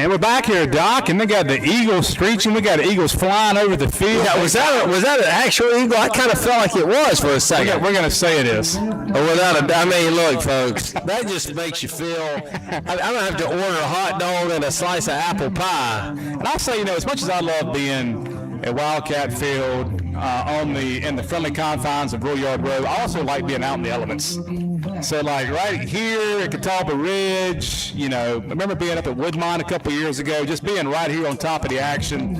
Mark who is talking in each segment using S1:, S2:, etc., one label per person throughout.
S1: And we're back here, Doc, and we got the Eagles screeching. We got the Eagles flying over the field.
S2: Yeah, was that an actual eagle? I kind of felt like it was for a second.
S1: We're going to say it is.
S2: Look, folks, that just makes you feel. I'm going to have to order a hot dog and a slice of apple pie.
S1: And I'll say, as much as I love being at Wildcat Field in the friendly confines of Rural Yard Road, I also like being out in the elements. So, like right here at Catawba Ridge, I remember being up at Woodmont a couple years ago, just being right here on top of the action.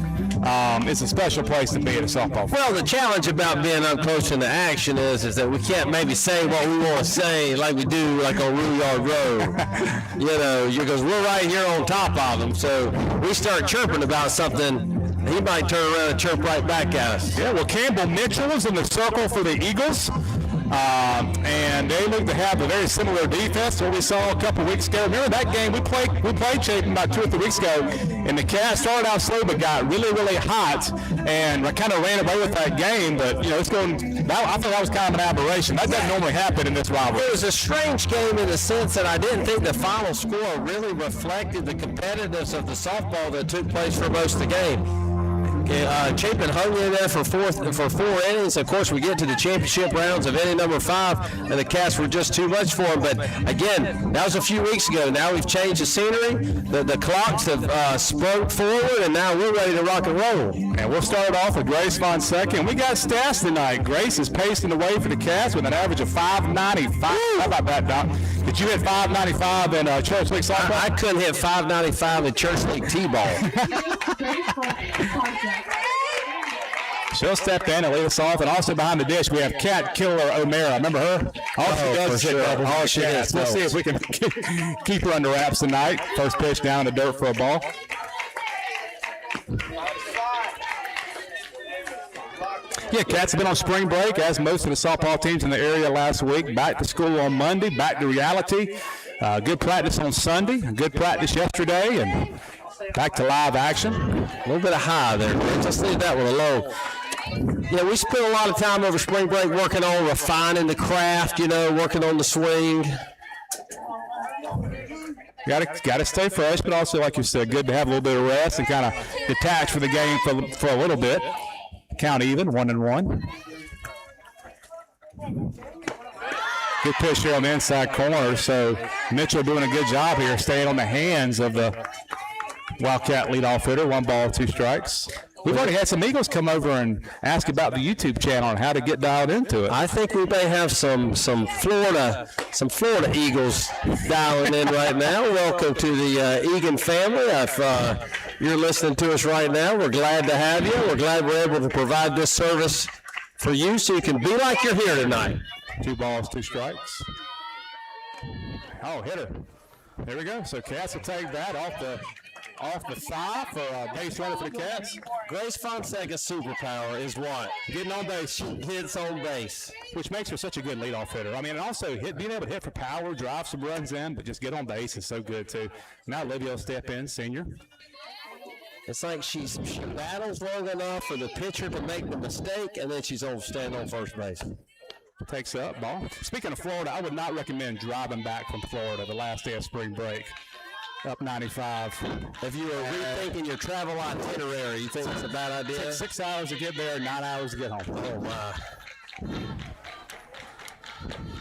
S1: It's a special place to be at a softball field.
S2: Well, the challenge about being up close in the action is that we can't maybe say what we want to say like we do like on Rural Yard Road. Because we're right here on top of them. So we start chirping about something, he might turn around and chirp right back at us.
S1: Yeah, well, Campbell Mitchell is in the circle for the Eagles. And they look to have a very similar defense to what we saw a couple weeks ago. Remember that game we played Chapin about 2 or 3 weeks ago, and the Cats started out slow but got really, really hot and kind of ran away with that game. But I thought that was kind of an aberration. That doesn't normally happen in this rivalry.
S2: It was a strange game in the sense that I didn't think the final score really reflected the competitiveness of the softball that took place for most of the game. Chapin hung in there for 4 innings. Of course, we get to the championship rounds of inning number 5, and the Cats were just too much for them. But again, that was a few weeks ago. Now we've changed the scenery. The clocks have sprung forward, and now we're ready to rock and roll.
S1: And we'll start off with Grace Fonseca. And we got stats tonight. Grace is pacing the way for the Cats with an average of 595. How about that, Doc? Did you hit 595 in Church League softball?
S2: I couldn't hit 595 in Church League T-ball.
S1: She'll step in and lead us off. And also behind the dish, we have Cat Killer O'Mara. Remember her? All she does is hit doubles.
S2: All she does.
S1: We'll see if we can keep her under wraps tonight. First pitch down in the dirt for a ball. Yeah, Cats have been on spring break, as most of the softball teams in the area last week. Back to school on Monday, back to reality. Good practice on Sunday, good practice yesterday, and back to live action.
S2: A little bit of high there. Just leave that one alone. Yeah, we spent a lot of time over spring break working on refining the craft, working on the swing.
S1: Got to stay fresh, but also, like you said, good to have a little bit of rest and kind of detach for the game for a little bit. Count even, 1-1. Good pitch here on the inside corner. So Mitchell doing a good job here, staying on the hands of the Wildcat leadoff hitter. 1 ball, 2 strikes. We've already had some Eagles come over and ask about the YouTube channel and how to get dialed into it.
S2: I think we may have some Florida Eagles dialing in right now. Welcome to the Egan family. If you're listening to us right now, we're glad to have you. We're glad we're able to provide this service for you so you can be like you're here tonight.
S1: 2 balls, 2 strikes. Oh, hitter. There we go. So Cats will take that off the thigh for a base runner for the Cats.
S2: Grace Fonseca's superpower is what? Getting on base. She hits on base.
S1: Which makes her such a good leadoff hitter. I mean, and also being able to hit for power, drive some runs in, but just get on base is so good too. Now Olivia will step in, senior.
S2: It's like she battles long enough for the pitcher to make the mistake, and then she's standing on first base.
S1: Takes up, ball. Speaking of Florida, I would not recommend driving back from Florida the last day of spring break. Up 95.
S2: If you were rethinking your travel itinerary, you think it's a bad idea?
S1: It takes 6 hours to get there, 9 hours to get home.
S2: Oh, my.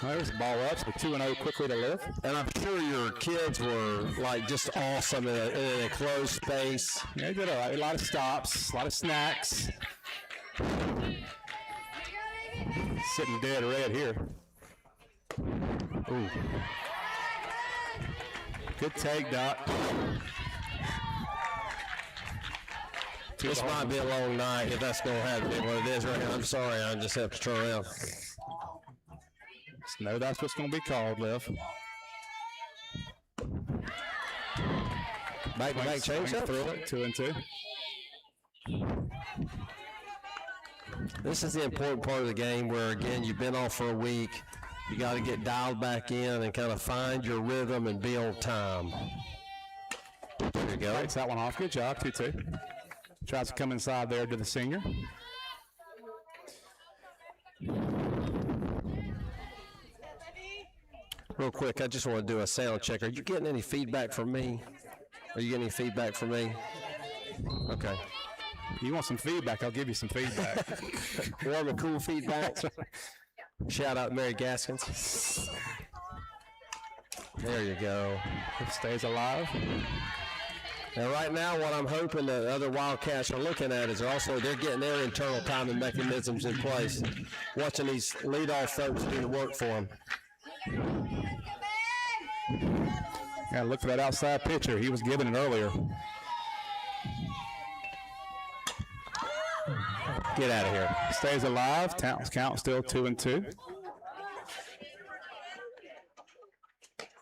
S1: There's the ball up, so 2-0 quickly to live.
S2: And I'm sure your kids were, just awesome in a closed space.
S1: Yeah, they did all right. A lot of stops, a lot of snacks. Sitting dead red here. Ooh. Good take, Doc.
S2: This might be a long night if that's going to happen. What it is right now. I'm sorry, I just have to turn around.
S1: No, that's what's going to be called, Liv.
S2: Back change up.
S1: Through it, 2-2.
S2: This is the important part of the game where, again, you've been off for a week. You got to get dialed back in and kind of find your rhythm and be on time. There you go.
S1: Takes that one off. Good job, 2-2. Tries to come inside there to the senior.
S2: Real quick, I just want to do a sound check. Are you getting any feedback from me? Are you getting any feedback from me? Okay.
S1: You want some feedback? I'll give you some feedback.
S2: Warm and cool feedback. Shout out Mary Gaskins. There you go.
S1: It stays alive.
S2: And right now, what I'm hoping the other Wildcats are looking at is they're getting their internal timing mechanisms in place, watching these leadoff folks do the work for them.
S1: Yeah, look for that outside pitcher. He was giving it earlier.
S2: Get out of here.
S1: Stays alive. Count still 2-2.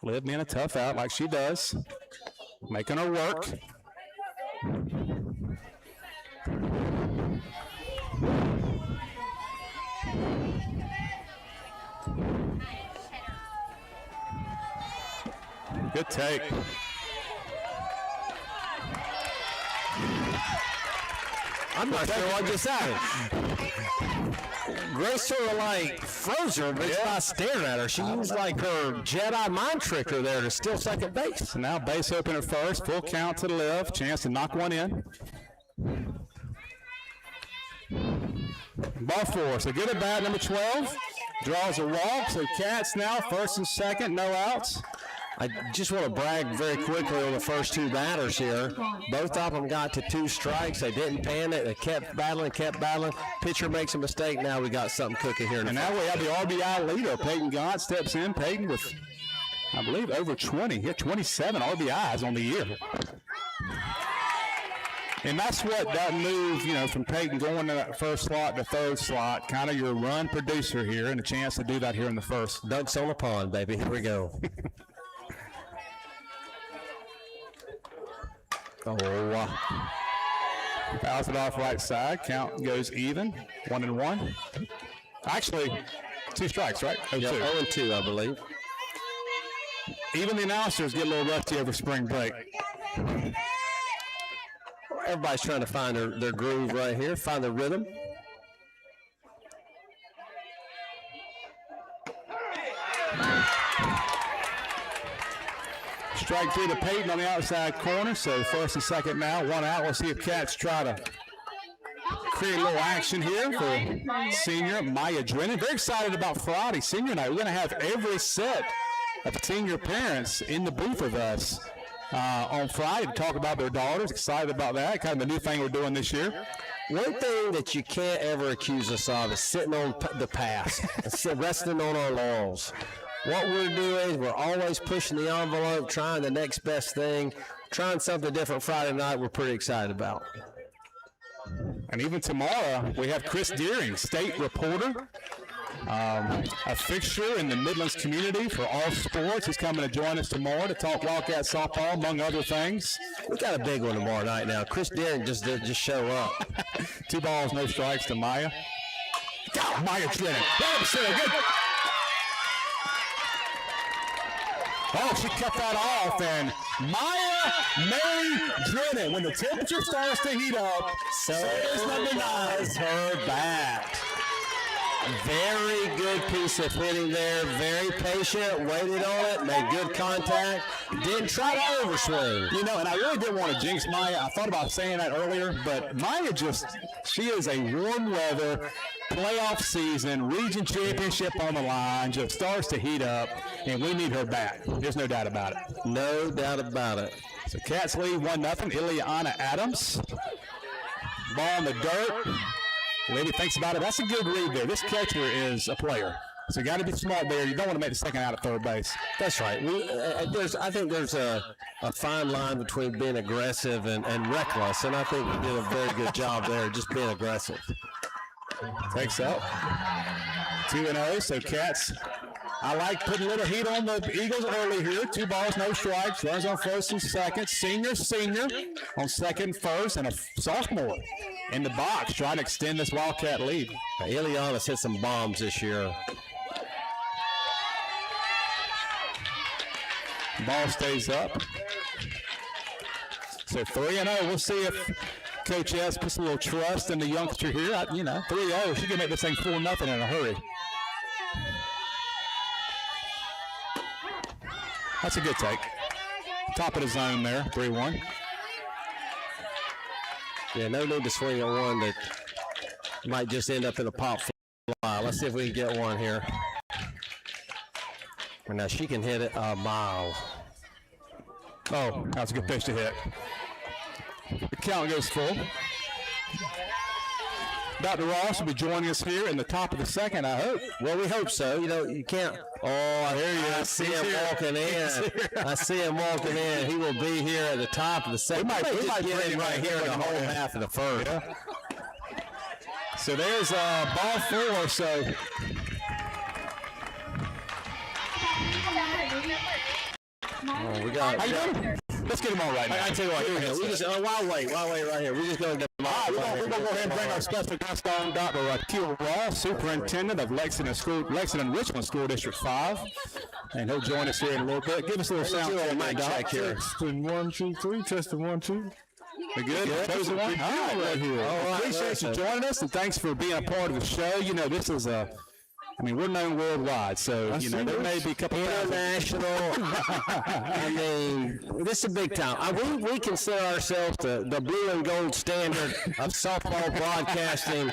S1: Liv being a tough out like she does. Making her work. Good take.
S2: I'm not sure what just happened. Grace sort of like froze her, but it's not staring at her. She used like her Jedi mind tricker there to steal second base.
S1: So now base opener first, full count to the left, chance to knock one in. Ball four, so good at bat, number 12. Draws a walk, so Cats now first and second, no outs.
S2: I just want to brag very quickly on the first two batters here. Both of them got to 2 strikes. They didn't panic. They kept battling. Pitcher makes a mistake. Now we got something cooking here.
S1: And now we have the RBI leader. Peyton Gott steps in. Peyton with, I believe, over 20. He had 27 RBIs on the year. And that's what that move, from Peyton going to that first slot to third slot, kind of your run producer here, and a chance to do that here in the first.
S2: Ducks on the pond, baby. Here we go.
S1: Fouls it off right side. Count goes even. 1-1. Actually, 2 strikes, right?
S2: 0-2. 0-2, I believe.
S1: Even the announcers get a little rusty over spring break.
S2: Everybody's trying to find their groove right here, find the rhythm.
S1: Strike 3 to Peyton on the outside corner, so first and second now, 1 out. We'll see if Cats try to create a little action here for senior Maya Drennan. Very excited about Friday, senior night. We're going to have every set of senior parents in the booth with us on Friday to talk about their daughters. Excited about that, kind of the new thing we're doing this year.
S2: One thing that you can't ever accuse us of is sitting on the past and resting on our laurels. What we're doing is we're always pushing the envelope, trying the next best thing, trying something different Friday night we're pretty excited about.
S1: And even tomorrow, we have Chris Deering, state reporter, a fixture in the Midlands community for all sports. He's coming to join us tomorrow to talk Wildcat softball, among other things.
S2: We got a big one tomorrow night now. Chris Deering just show up.
S1: 2 balls, no strikes to Maya. God, Maya Drennan. Good. Oh, she cut that off, and Maya Mary Drennan, when the temperature starts to heat up, so is number 9.
S2: Her bat. Very good piece of hitting there. Very patient, waited on it, made good contact. Didn't try to overswing.
S1: And I really didn't want to jinx Maya. I thought about saying that earlier, but Maya she is a warm weather playoff season, region championship on the line, just starts to heat up, and we need her back. There's no doubt about it.
S2: No doubt about it.
S1: So Cats lead 1-0. Ileana Adams. Ball in the dirt. Lady thinks about it. That's a good read there. This catcher is a player. So you got to be smart there. You don't want to make the second out at third base.
S2: That's right. I think there's a fine line between being aggressive and reckless, and I think we did a very good job there just being aggressive.
S1: Takes up. 2-0. So Cats, I like putting a little heat on the Eagles early here. 2 balls, no strikes. Runs on first and second. Senior on second and first, and a sophomore in the box trying to extend this Wildcat lead.
S2: Ileana's hit some bombs this year.
S1: Ball stays up. So 3-0. We'll see if Coach S puts a little trust in the youngster here. 3-0. She can make this thing 4-0 in a hurry. That's a good take. top of the zone there, 3-1.
S2: Yeah, no need to swing at one that might just end up in a pop fly. Let's see if we can get one here. And now she can hit it a mile.
S1: Oh, that was a good pitch to hit. The count goes full. Dr. Ross will be joining us here in the top of the second, I hope.
S2: Well, we hope so. You know, you can't. Oh, there he is. I see him walking in. I see him walking in. He will be here at the top of the second.
S1: We might
S2: get him right here in the whole half of the first.
S1: Yeah. So there's ball 4. So
S2: we got.
S1: how you doing? Let's get him on right now.
S2: I tell you what, here we go. We just while wait right here. We're just going to get him on.
S1: We're going to go ahead and bring our special guest on, Dr. Akil Ross, Superintendent of Lexington Richland School District 5. And he'll join us here in a little bit. Give us a little sound check here.
S3: Testing 1, 2, 3. Testing 1, 2.
S1: We're good. Chosen one. All right,
S3: here.
S1: Appreciate you joining us, and thanks for being a part of the show. You know, this is we're known worldwide, so there may be a couple
S2: international. I mean, this is a big time. We consider ourselves the blue and gold standard of softball broadcasting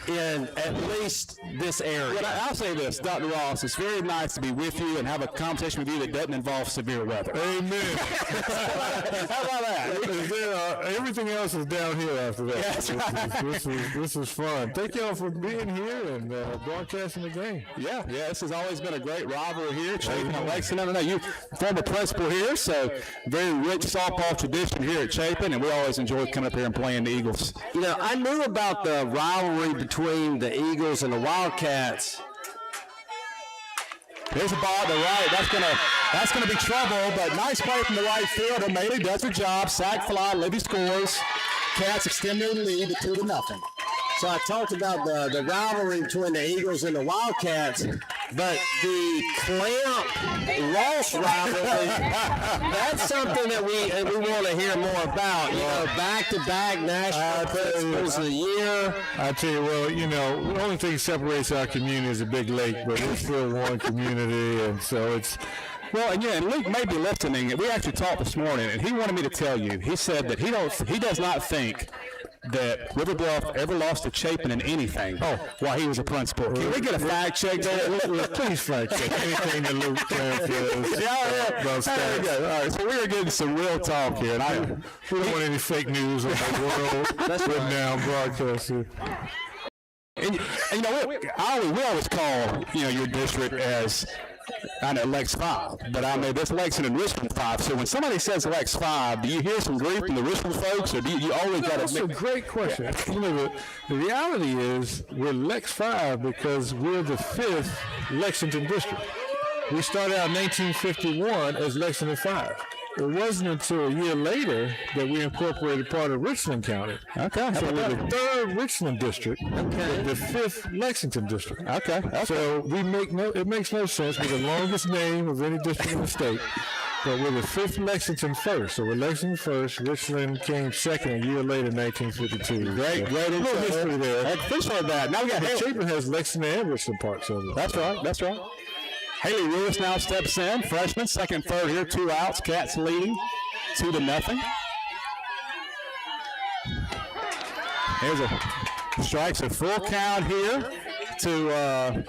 S2: in at least this area.
S1: Well, I'll say this, Dr. Ross, it's very nice to be with you and have a conversation with you that doesn't involve severe weather.
S3: Amen.
S1: How about that?
S3: Everything else is downhill after that.
S1: That's right.
S3: This is fun. Thank y'all for being here and broadcasting the game.
S1: Yeah, this has always been a great rivalry here. Chapin and Lexington. I know you former principal here, so very rich softball tradition here at Chapin, and we always enjoy coming up here and playing the Eagles.
S2: You know, I knew about the rivalry between the Eagles and the Wildcats.
S1: There's a ball to the right. That's gonna be trouble, but nice play from the right fielder. Maybe does her job. Sack fly. Libby scores. Cats extend their lead to 2-0.
S2: So I talked about the rivalry between the Eagles and the Wildcats, but the Clamp-Ross rivalry, that's something that we want to hear more about. You know, back-to-back national principals of the year.
S3: I tell you, well, the only thing that separates our community is a big lake, but we're still one community, and so it's.
S1: Well, and Luke may be listening. We actually talked this morning, and he wanted me to tell you. He said that he does not think that River Bluff ever lost to Chapin in anything while he was a principal. Can we get a fact check there?
S3: Please fact check anything that Luke Clamp says.
S1: There we go. All right, so we are getting some real talk here. And
S3: we don't want any fake news on the world. That's right now broadcasting.
S1: And we always call your district as. I know Lex 5, but I mean, this Lexington Richmond 5. So when somebody says Lex 5, do you hear some grief from the Richmond folks, or do you always got to?
S3: That's a great question. The reality is we're Lex 5 because we're the 5th Lexington district. We started out in 1951 as Lexington 5. It wasn't until a year later that we incorporated part of Richland County.
S1: Okay.
S3: So we're the 3rd Richland district, the 5th Lexington district.
S1: Okay.
S3: So it makes no sense. We're the longest name of any district in the state, but we're the 5th Lexington first. So we're Lexington first. Richland came second a year later in 1952.
S1: Great
S3: little history there.
S1: I appreciate that. Now we got
S3: Chapin has Lexington and Richland parts of it.
S1: That's right. Haley Lewis now steps in, freshman, second, third here, 2 outs. Cats leading 2-0. There's strikes a full count here to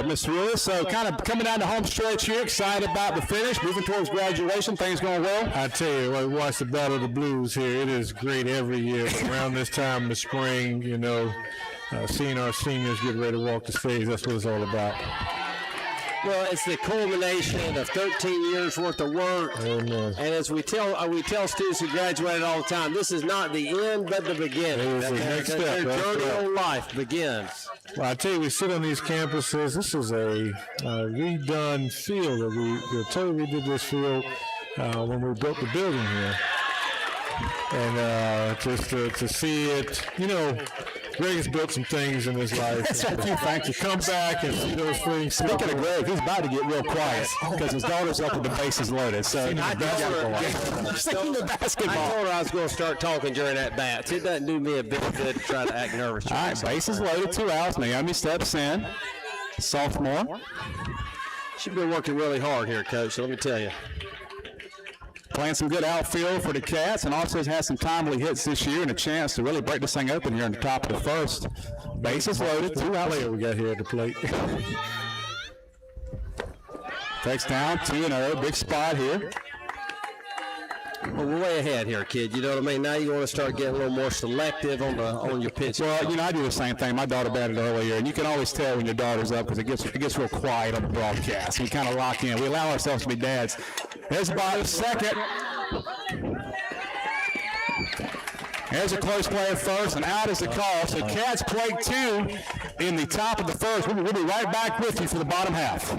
S1: Miss Lewis. So kind of coming down the home stretch here, excited about the finish, moving towards graduation. Things going well.
S3: I tell you, I watch the Battle of the Blues here. It is great every year. Around this time in the spring, seeing our seniors get ready to walk the stage, that's what it's all about.
S2: Well, it's the culmination of 13 years worth of work.
S3: And
S2: as we tell students who graduated all the time, this is not the end, but the beginning.
S3: It is the next step.
S2: Their journey on life begins.
S3: Well, I tell you, we sit on these campuses. This is a redone field. We totally redid this field when we built the building here. And just to see it, Greg has built some things in his life.
S1: Thank you.
S3: Come back and see those things.
S1: Speaking of Greg, he's about to get real quiet because his daughter's up with the bases loaded. So
S2: I told her I was going to start talking during that bat. It doesn't do me a bit good to try to act nervous.
S1: All right, bases loaded, 2 outs. Naomi steps in, sophomore.
S2: She's been working really hard here, Coach, so let me tell you.
S1: Playing some good outfield for the Cats, and also has had some timely hits this year and a chance to really break this thing open here in the top of the first. Bases loaded, 2 outs.
S3: Player we got here at the plate.
S1: Takes down 2-0, big spot here.
S2: Well, we're way ahead here, kid. You know what I mean? Now you want to start getting a little more selective on your pitch.
S1: Well, I do the same thing. My daughter batted earlier, and you can always tell when your daughter's up because it gets real quiet on the broadcast. We kind of lock in. We allow ourselves to be dads. There's the ball, second. There's a close play at first, and out is the call. So Cats play 2 in the top of the first. We'll be right back with you for the bottom half.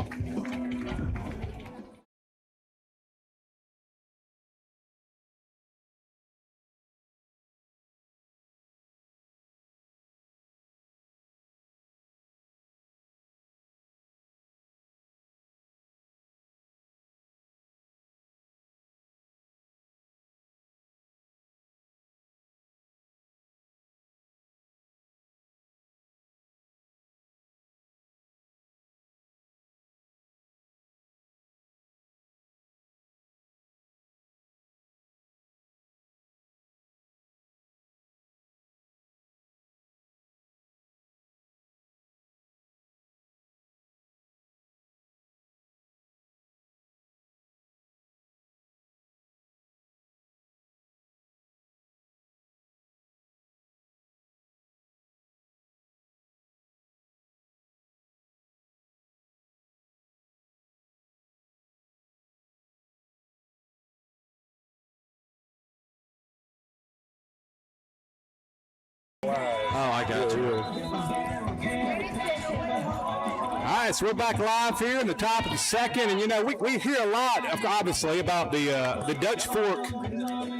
S2: Oh, I got you.
S1: All right, so we're back live here in the top of the second, and we hear a lot, obviously, about the Dutch Fork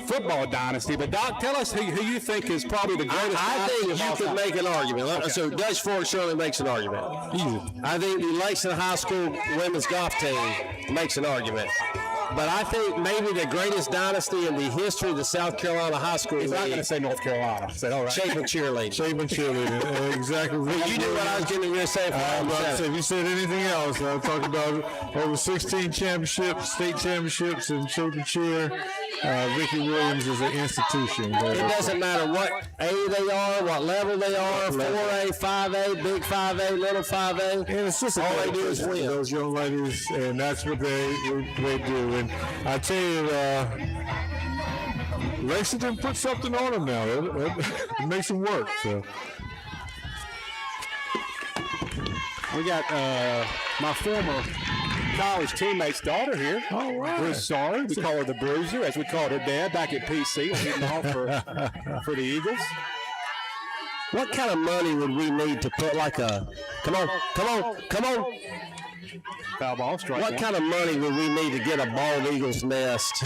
S1: football dynasty. But Doc, tell us who you think is probably the greatest.
S2: I think you could
S1: time.
S2: make an argument. Okay. So Dutch Fork certainly makes an argument. I think the Lexington High School women's golf team makes an argument. But I think maybe the greatest dynasty in the history of the South Carolina High School
S1: He's
S2: League.
S1: not going to say North Carolina. I said, all right.
S2: Chapin cheerleading.
S3: Chapin cheerleading. Exactly.
S2: You knew what I was getting ready to say.
S3: If you said anything else, I'll talk about over 16 championships, state championships, and Chapin cheer. Vicki Williams is an institution.
S2: It doesn't matter what A they are, what level they are, 4A, 5A, big 5A, little 5A.
S3: And it's just
S2: all they do is win.
S3: Those young ladies, and that's what they do. And I tell you, Lexington put something on them now. It makes them work. So
S1: We got my former college teammate's daughter here.
S3: All right.
S1: Broussard. We call her the Bruiser, as we called her dad back at PC, hitting off for the Eagles.
S2: What kind of money would we need to put like a come on.
S1: Foul ball, strike
S2: What
S1: one.
S2: kind of money would we need to get a bald eagle's nest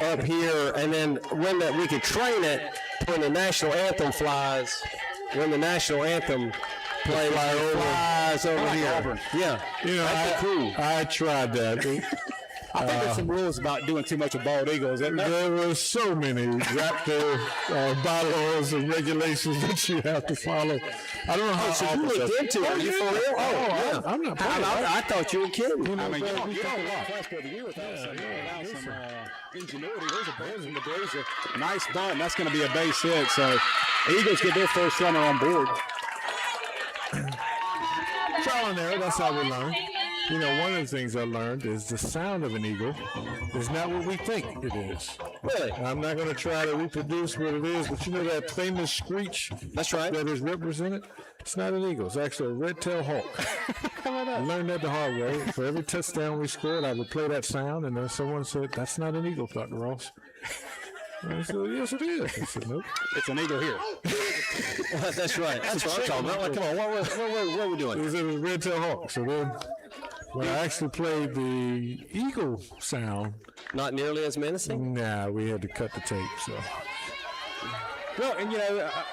S2: up here, and then when we could train it when the national anthem flies, when the national anthem flies over
S1: like
S2: here.
S1: Auburn.
S2: Yeah, that'd be cool.
S3: I tried that.
S1: I think there's some rules about doing too much of bald eagles, isn't there?
S3: There were so many Raptor bylaws and regulations that you have to follow. I don't know how.
S2: So you looked into it? Are you for real?
S3: Yeah. I'm not playing.
S2: I thought you were kidding.
S1: I mean, you don't walk class for the year without some ingenuity. There's a ball in the Bruiser. Nice bunt. That's going to be a base hit. So Eagles get their first runner on board.
S3: Trial and error, that's how we learn. You know, one of the things I learned is the sound of an eagle is not what we think it is.
S2: Really?
S3: I'm not going to try to reproduce what it is, but you know that famous screech
S2: That's right.
S3: that is represented? It's not an eagle. It's actually a red-tailed hawk. I learned that the hard way. For every touchdown we scored, I would play that sound, and then someone said, "That's not an eagle, Dr. Ross." I said, "Yes, it is." I said, "Nope."
S1: It's an eagle here.
S2: That's right. That's what I'm talking about. Like, come on, what are we doing?
S3: It was a red-tailed hawk. So then when I actually played the eagle sound,
S2: Not nearly as menacing?
S3: nah, we had to cut the tape. So
S1: Well, and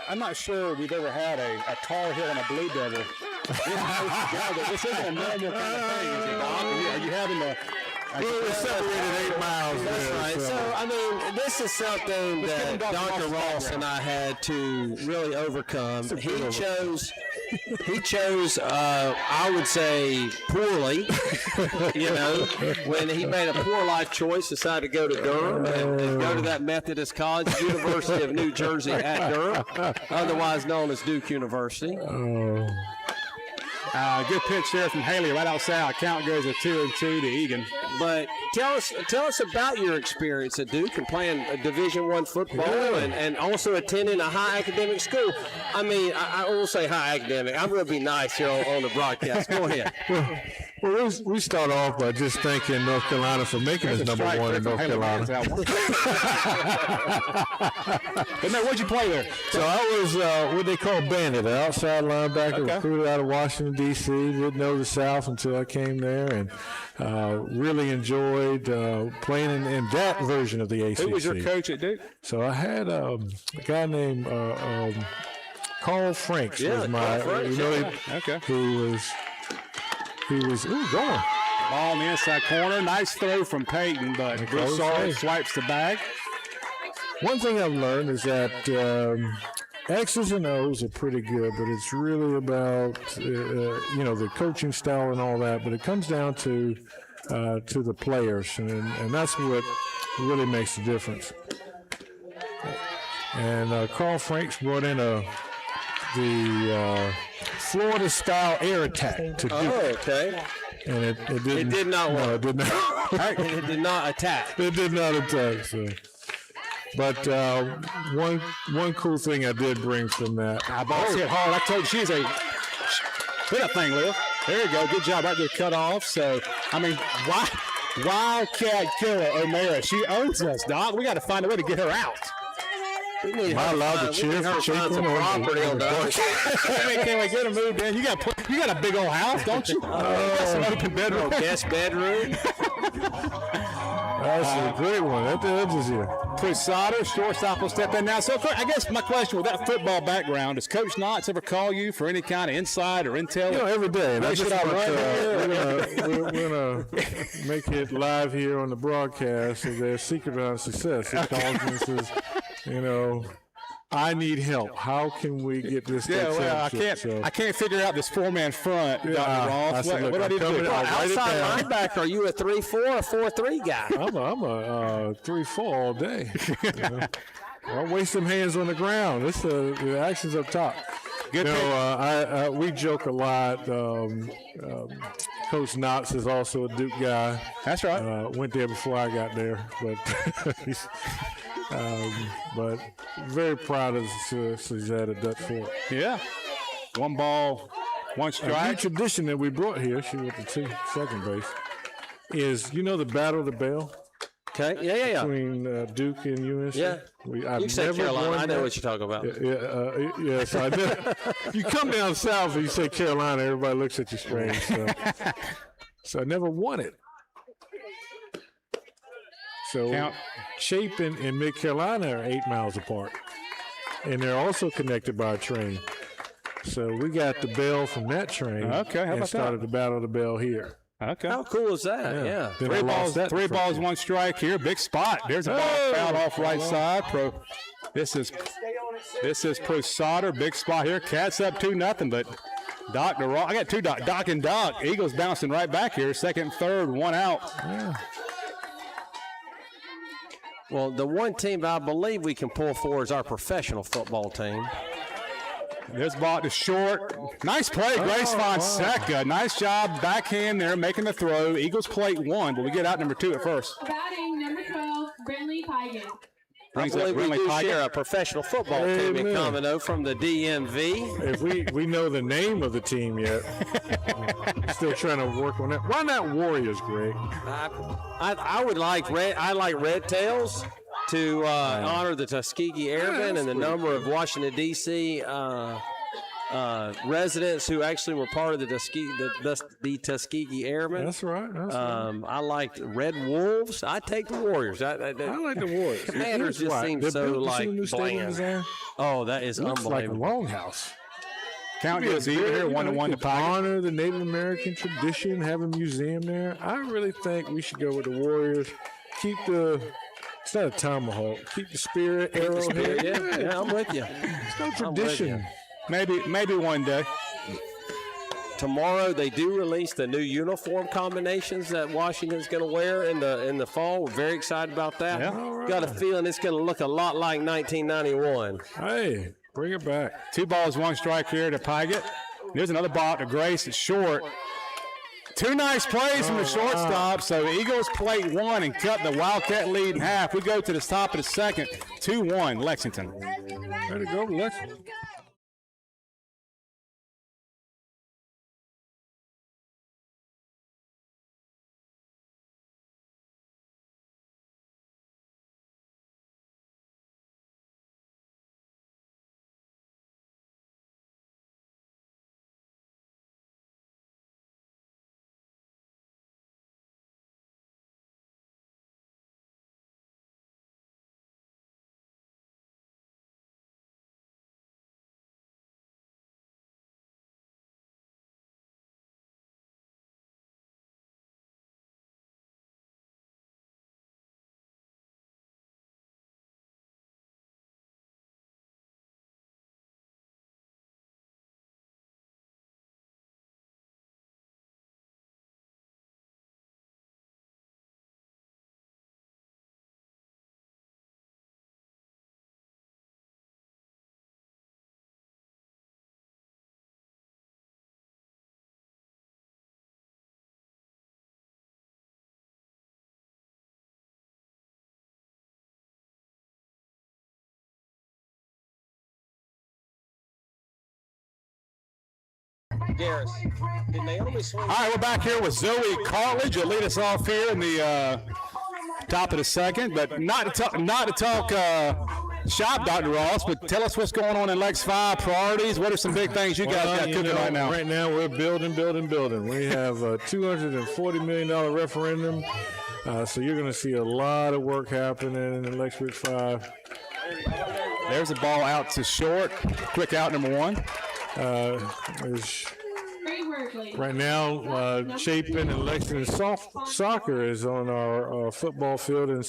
S1: I'm not sure we've ever had a Tar Heel and a Blue Devil this close together. This isn't a normal kind of thing, is it, Doc? Are you having to
S3: We were separated 8 miles.
S2: That's
S3: there,
S2: right. So, I mean, this is something that Dr. Ross and I had to really overcome. He chose, I would say, poorly, when he made a poor life choice, decided to go to Durham and go to that Methodist college, University of New Jersey at Durham, otherwise known as Duke University.
S1: Good pitch there from Haley right outside. Count goes to 2-2 to Egan.
S2: But tell us about your experience at Duke and playing Division I football and also attending a high academic school. I mean, I will say high academic. I'm going to be nice here on the broadcast. Go ahead.
S3: Well, we start off by just thanking North Carolina for making us number one in North Carolina.
S1: Where'd you play there?
S3: So I was what they call bandit, an outside linebacker, recruited out of Washington, D.C. Didn't know the South until I came there, and really enjoyed playing in that version of the ACC.
S1: Who was your coach at Duke?
S3: So I had a guy named Carl Franks. Was my, He was going.
S1: Ball in the inside corner. Nice throw from Peyton, but Broussard swipes the bag.
S3: One thing I've learned is that X's and O's are pretty good, but it's really about the coaching style and all that. But it comes down to the players, and that's what really makes the difference. And Carl Franks brought in the Florida-style air attack to Duke.
S2: Oh, okay.
S3: And it did not work. No, it did not.
S2: It did not attack.
S3: It did not attack. So. But one cool thing I did bring from that.
S1: Ball's hit hard. I told you she's a hit that thing, Lil. There you go. Good job right there, cut off. So, I mean, Wildcat Killer O'Mara. She owns us, Doc. We got to find a way to get her out.
S3: Am I allowed to cheer for Chapin
S2: property on Doc?
S1: Can we get her moved in? You got a big old house, don't you? That's an open bedroom.
S2: Guest bedroom.
S3: That's a great one. At the edges here.
S1: Broussard, shortstop will step in now. So I guess my question with that football background, does Coach Knotts ever call you for any kind of insight or intel?
S3: Every day. And
S1: should I run
S3: we're going to make it live here on the broadcast. So their secret on success. He calls me and says, I need help. How can we get this?
S1: I can't figure out this 4-man front, Dr. Ross. What do I need to do?
S2: Outside linebacker, are you a 3-4 or 4-3 guy?
S3: I'm a 3-4 all day. Don't waste them hands on the ground. The action's up top.
S1: Good.
S3: We joke a lot. Coach Knotts is also a Duke guy.
S1: That's right.
S3: Went there before I got there, but very proud of Suzette at Dutch Fort.
S1: Yeah. 1 ball, 1 strike.
S3: A new tradition that we brought here, she went to second base, is, the Battle of the Bell?
S2: Okay, yeah.
S3: Between Duke and UNC.
S2: Yeah.
S3: I've
S2: you say
S3: never
S2: Carolina, I know
S3: that.
S2: what you're talking about.
S3: Yeah, so I never, you come down south and you say Carolina, everybody looks at you strange. So I never won it. So Chapin and Mid Carolina are 8 miles apart, and they're also connected by a train. So we got the bell from that train.
S1: Okay, how about
S3: started the Battle of the Bell here.
S1: Okay.
S2: How cool is that? Yeah.
S1: 3 balls, 1 strike here. Big spot. There's a ball fouled off right side. This is Broussard. Big spot here. Cats up 2-0, but Dr. Ross. I got 2 Doc and Doc. Eagles bouncing right back here. Second, third, 1 out.
S3: Yeah.
S2: Well, the one team I believe we can pull for is our professional football team.
S1: There's ball to short. Nice play, Grace Fonseca. Nice job, backhand there, making the throw. Eagles plate 1, but we get out number 2 at first.
S4: Batting number 12, Brentley Pigan.
S2: I believe we do share a professional football team in common, though, from the DMV.
S3: If we know the name of the team yet. Still trying to work on that. Why not Warriors, Greg?
S2: I would like Red Tails to honor the Tuskegee Airmen and the number of Washington, D.C. Residents who actually were part of the Tuskegee Airmen.
S3: That's right.
S2: I liked Red Wolves. I take the Warriors. I
S3: like the Warriors.
S2: Commanders just seem so like bland.
S3: Design?
S2: Oh, that is
S3: Looks
S2: unbelievable.
S3: like a longhouse.
S1: Count goes even here, 1-1 to Pike.
S3: Honor the Native American tradition, have a museum there. I really think we should go with the Warriors. Keep it's not a tomahawk. Keep the spirit, arrowhead.
S2: Yeah, I'm with you.
S3: It's no tradition.
S1: Maybe one day.
S2: Tomorrow they do release the new uniform combinations that Washington's going to wear in the fall. We're very excited about that.
S1: Yeah.
S3: Right.
S2: Got a feeling it's going to look a lot like 1991.
S3: Hey, bring it back.
S1: 2 balls, 1 strike here to Pygott. There's another ball to Grace. It's short. 2 nice plays from the shortstop. So the Eagles played 1 and cut the Wildcat lead in half. We go to the top of the second. 2-1 Lexington.
S3: There to go, Lexington.
S2: Garris, did Naomi swing?
S1: All right, we're back here with Zoe Cartledge. You'll lead us off here in the top of the second, but not to talk shop, Dr. Ross, but tell us what's going on in Lex 5 priorities. What are some big things you guys got cooking right now?
S3: Right now, we're building. We have a $240 million referendum, so you're going to see a lot of work happening in Lex 5.
S1: There's a ball out to short. Quick out, number 1.
S4: Great work, ladies.
S3: Right now, Chapin and Lexington soccer is on our football field in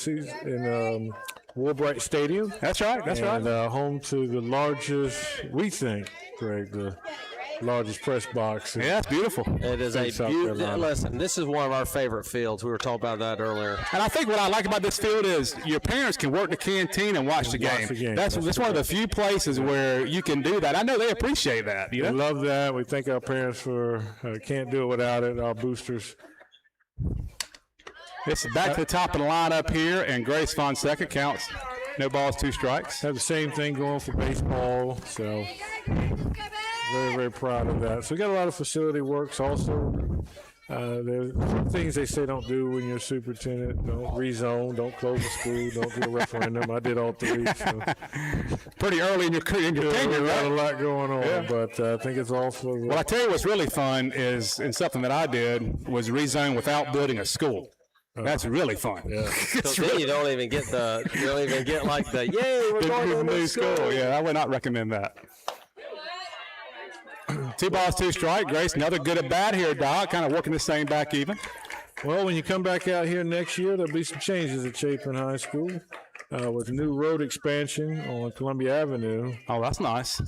S3: Woolbright Stadium.
S1: That's right.
S3: And home to the largest, we think, Greg, the largest press box.
S1: Yeah, it's beautiful.
S2: It is a beautiful. Listen, this is one of our favorite fields. We were talking about that earlier.
S1: And I think what I like about this field is your parents can work the canteen and watch the game. That's one of the few places where you can do that. I know they appreciate that. You know?
S3: We love that. We thank our parents for can't do it without it. Our boosters.
S1: It's back to the top of the lineup here, and Grace Fonseca counts. No balls, 2 strikes.
S3: Have the same thing going for baseball, so very, very proud of that. So we got a lot of facility works also. There's things they say don't do when you're a superintendent. Don't rezone, don't close the school, don't do a referendum. I did all 3. So.
S1: Pretty early in your tenure,
S3: We got
S1: right?
S3: a lot going on,
S1: Yeah.
S3: but I think it's all for the
S1: Well, I tell you what's really fun is, and something that I did, was rezone without building a school. That's really fun.
S3: Yeah.
S2: So then you don't even get like the yay, we're going to a new school.
S1: Yeah, I would not recommend that. 2 balls, 2 strike. Grace, another good at bat here, Doc. Kind of working this thing back even.
S3: Well, when you come back out here next year, there'll be some changes at Chapin High School with new road expansion on Columbia Avenue.
S1: Oh, that's nice.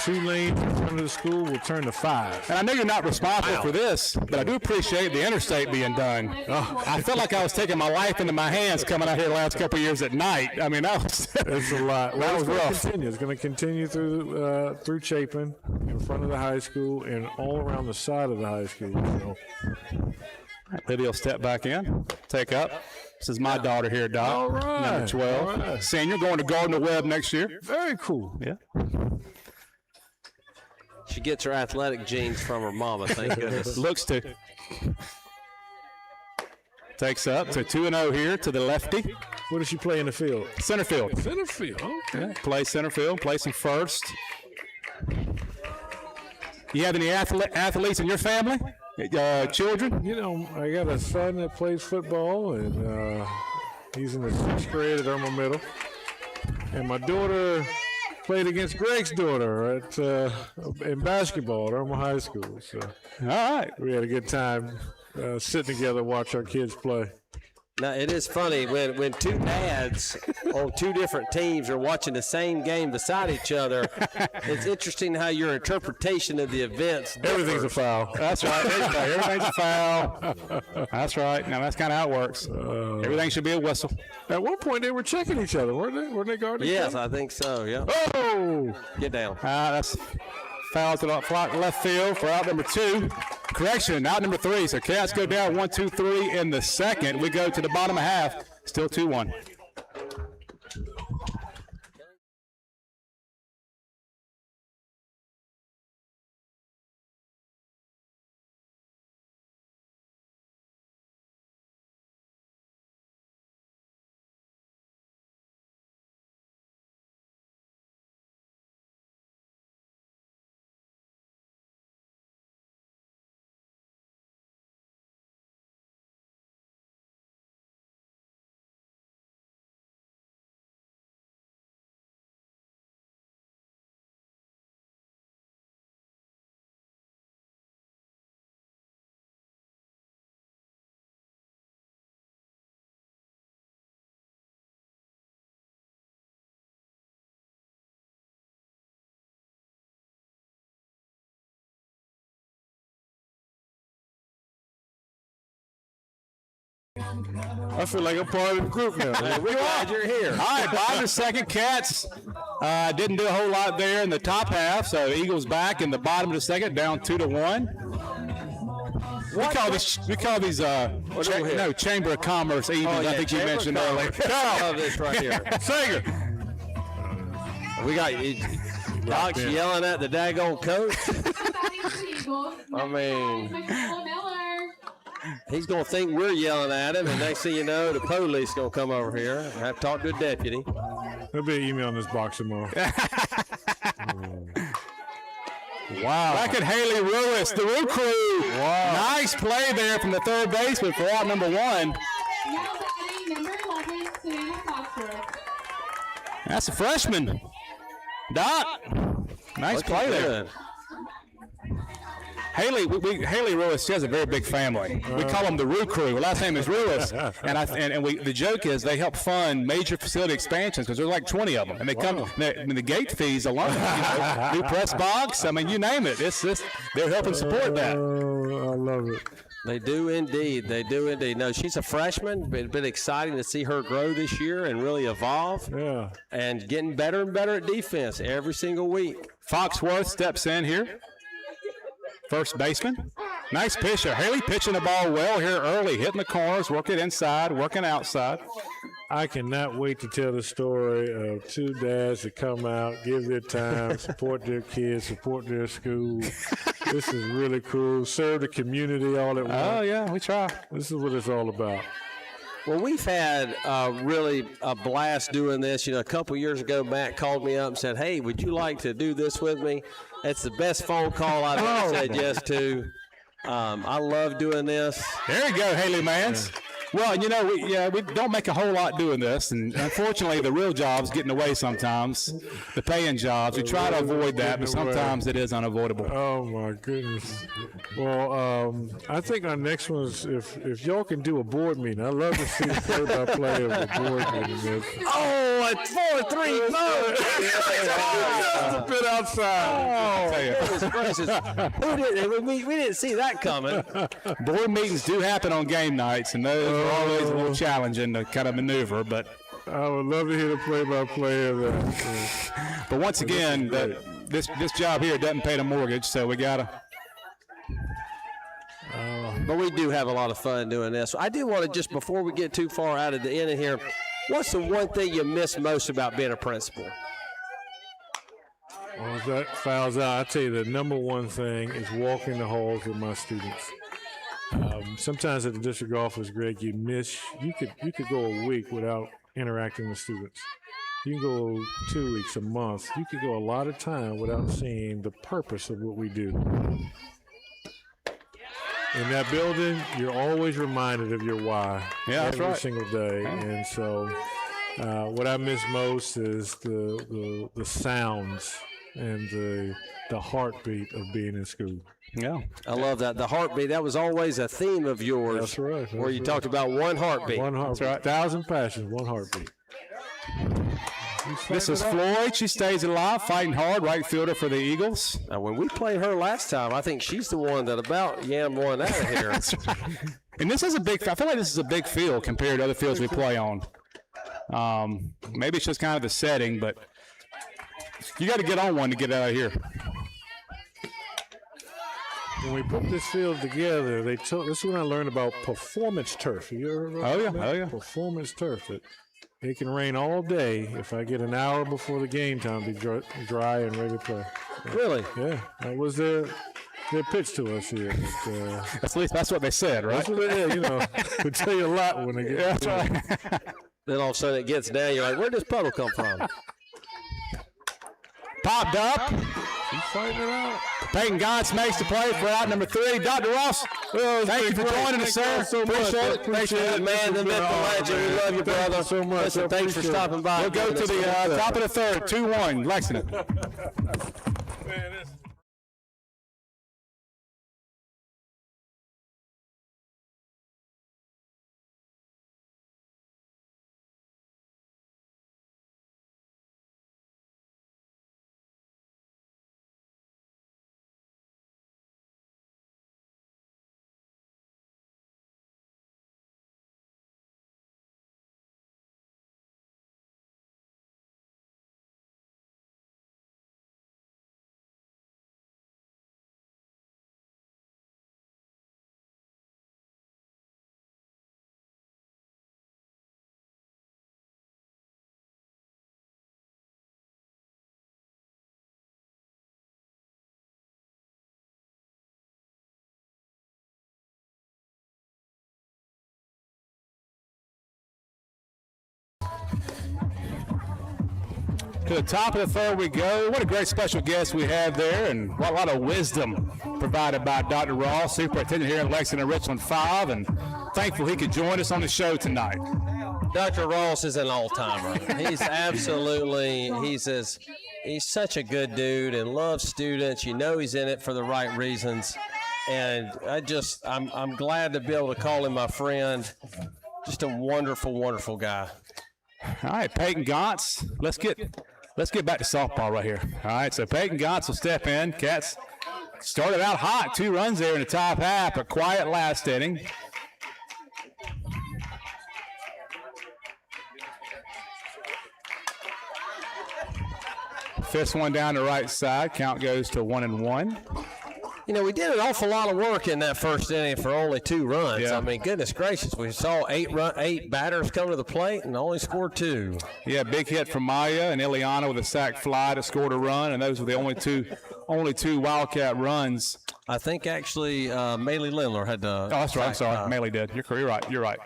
S3: 2 lanes in front of the school will turn to 5.
S1: And I know you're not responsible for this, but I do appreciate the interstate being done. Oh, I felt like I was taking my life into my hands coming out here the last couple of years at night. I mean, that was
S3: It's a lot.
S1: That was rough.
S3: It's going to continue through Chapin, in front of the high school, and all around the side of the high school. So.
S1: Lydia will step back in, take up. This is my daughter here, Doc.
S3: All right.
S1: Number 12.
S3: All right.
S1: Senior, going to Gardner Webb next year.
S3: Very cool.
S1: Yeah.
S2: She gets her athletic genes from her mama, thank goodness.
S1: Looks to. Takes up to 2-0 here to the lefty.
S3: What does she play in the field?
S1: Center field.
S3: Center field. Okay.
S1: Yeah, play center field, play some first. You have any athletes in your family? Children?
S3: You know, I got a son that plays football, and he's in the 6th grade at Irma Middle. And my daughter played against Greg's daughter in basketball at Irma High School. So,
S1: All right.
S3: we had a good time sitting together, watch our kids play.
S2: Now, it is funny when two dads on two different teams are watching the same game beside each other. It's interesting how your interpretation of the events differs.
S3: Everything's a foul.
S1: That's right. Everything's a foul. That's right. Now, that's kind of how it works. Everything should be a whistle.
S3: At one point, they were checking each other, weren't they? Weren't they guarding each
S2: Yes,
S3: other?
S2: I think so, yeah.
S3: Oh!
S2: Get down.
S1: That's foul to the left field for out number 2. Correction, out number 3. So Cats go down 1, 2, 3 in the second. We go to the bottom of half. Still 2-1.
S3: I feel like I'm part of the group now.
S2: We're glad you're here.
S1: All right, bottom of the second. Cats didn't do a whole lot there in the top half. So Eagles back in the bottom of the second, down 2-1. We call these Chamber of Commerce evenings. I think you mentioned earlier.
S2: I love this right here.
S1: Singer.
S2: We got Doc's yelling at the daggone coach. I mean, he's going to think we're yelling at him, and next thing you know, the police going to come over here and have to talk to a deputy.
S3: There'll be an email in this box tomorrow.
S1: Wow. Back at Haley Lewis, the Roo Crew. Wow. Nice play there from the third baseman for out number 1.
S4: Now batting number 11, Savannah Foxworth.
S1: That's a freshman. Dot. Nice play there. Haley Lewis, she has a very big family. We call them the Roo Crew. Her last name is Lewis, and the joke is they help fund major facility expansions because there's like 20 of them, and they come. The gate fees alone, new press box. I mean, you name it. They're helping support that.
S3: Oh, I love it.
S2: They do indeed. They do indeed. No, she's a freshman. It's been exciting to see her grow this year and really evolve.
S3: Yeah.
S2: And getting better and better at defense every single week.
S1: Foxworth steps in here. First baseman. Nice pitcher. Haley pitching the ball well here early, hitting the corners, working inside, working outside.
S3: I cannot wait to tell the story of two dads that come out, give their time, support their kids, support their school. This is really cool. Serve the community all at once.
S1: Oh, yeah, we try.
S3: This is what it's all about.
S2: Well, we've had really a blast doing this. You know, a couple years ago, Matt called me up and said, hey, would you like to do this with me? That's the best phone call I've ever said yes to. I love doing this.
S1: There you go, Haley Mans. Well, you know, we don't make a whole lot doing this, and unfortunately, the real jobs getting away sometimes. The paying jobs, we try to avoid that, but sometimes it is unavoidable.
S3: Oh my goodness! Well, I think our next one is if y'all can do a board meeting. I'd love to see the play-by-play of a board meeting.
S2: Oh, a 4-3 vote!
S3: Just a bit outside.
S2: Goodness gracious. We didn't see that coming.
S1: Board meetings do happen on game nights, and those are always a little challenging to kind of maneuver, but
S3: I would love to hear the play-by-play of that.
S1: but once again, this job here doesn't pay the mortgage, so we gotta.
S2: But we do have a lot of fun doing this. I do want to, just before we get too far out of the end of here, what's the one thing you miss most about being a principal?
S3: Well, as that fouls out, I tell you the number one thing is walking the halls with my students. Sometimes at the district office, Greg, you could go a week without interacting with students. You can go 2 weeks, a month. You could go a lot of time without seeing the purpose of what we do. In that building, you're always reminded of your why
S1: Yeah, that's
S3: every
S1: right.
S3: single day. And so What I miss most is the sounds and the heartbeat of being in school.
S1: Yeah.
S2: I love that. The heartbeat, that was always a theme of yours.
S3: That's right.
S2: Where you talked about one heartbeat.
S3: One heartbeat. That's right. 1,000 passions, one heartbeat.
S1: This is Floyd. She stays alive, fighting hard, right fielder for the Eagles.
S2: Now, when we played her last time, I think she's the one that about yammed one out of here.
S1: And this is I feel like this is a big field compared to other fields we play on. Maybe it's just kind of the setting, but you got to get on one to get out of here.
S3: When we put this field together, this is when I learned about performance turf. You ever heard
S1: Oh yeah.
S3: Performance turf. It can rain all day. If I get an hour before the game time, be dry and ready to play.
S2: Really?
S3: Yeah, that was their pitch to us here.
S1: At least that's what they said, right?
S3: That's what they did, They tell you a lot when they get.
S1: Yeah, that's right.
S2: Then all of a sudden it gets down. You're like, where'd this puddle come from?
S1: Popped up.
S3: He's fighting it out.
S1: Peyton Gotts makes the play for out number 3. Dr. Ross, thank you for joining us, sir. Appreciate it.
S3: Appreciate it.
S2: Man, the myth, the legend. We love you, brother.
S3: Thank you so much.
S2: Listen, thanks for stopping by.
S1: We'll go to the top of the third, 2-1, Lexington. To the top of the third we go. What a great special guest we have there, and what a lot of wisdom provided by Dr. Ross, superintendent here at Lexington Richland 5, and thankful he could join us on the show tonight.
S2: Dr. Ross is an all-timer. He's he's such a good dude and loves students. You know he's in it for the right reasons. And I'm glad to be able to call him my friend. Just a wonderful, wonderful guy.
S1: All right, Peyton Gotts. Let's get back to softball right here. All right, so Peyton Gotts will step in. Cats started out hot, 2 runs there in the top half, a quiet last inning. Fifth one down the right side. Count goes to 1-1.
S2: You know, we did an awful lot of work in that first inning for only 2 runs.
S1: Yeah.
S2: I mean, goodness gracious, we saw 8 batters come to the plate and only scored 2.
S1: Yeah, big hit from Maya and Ileana with a sac fly that scored a run, and those were the only two Wildcat runs.
S2: I think actually Maylee Lindler had the.
S1: Oh, that's right. I'm sorry. Melee did. You're right. You're right.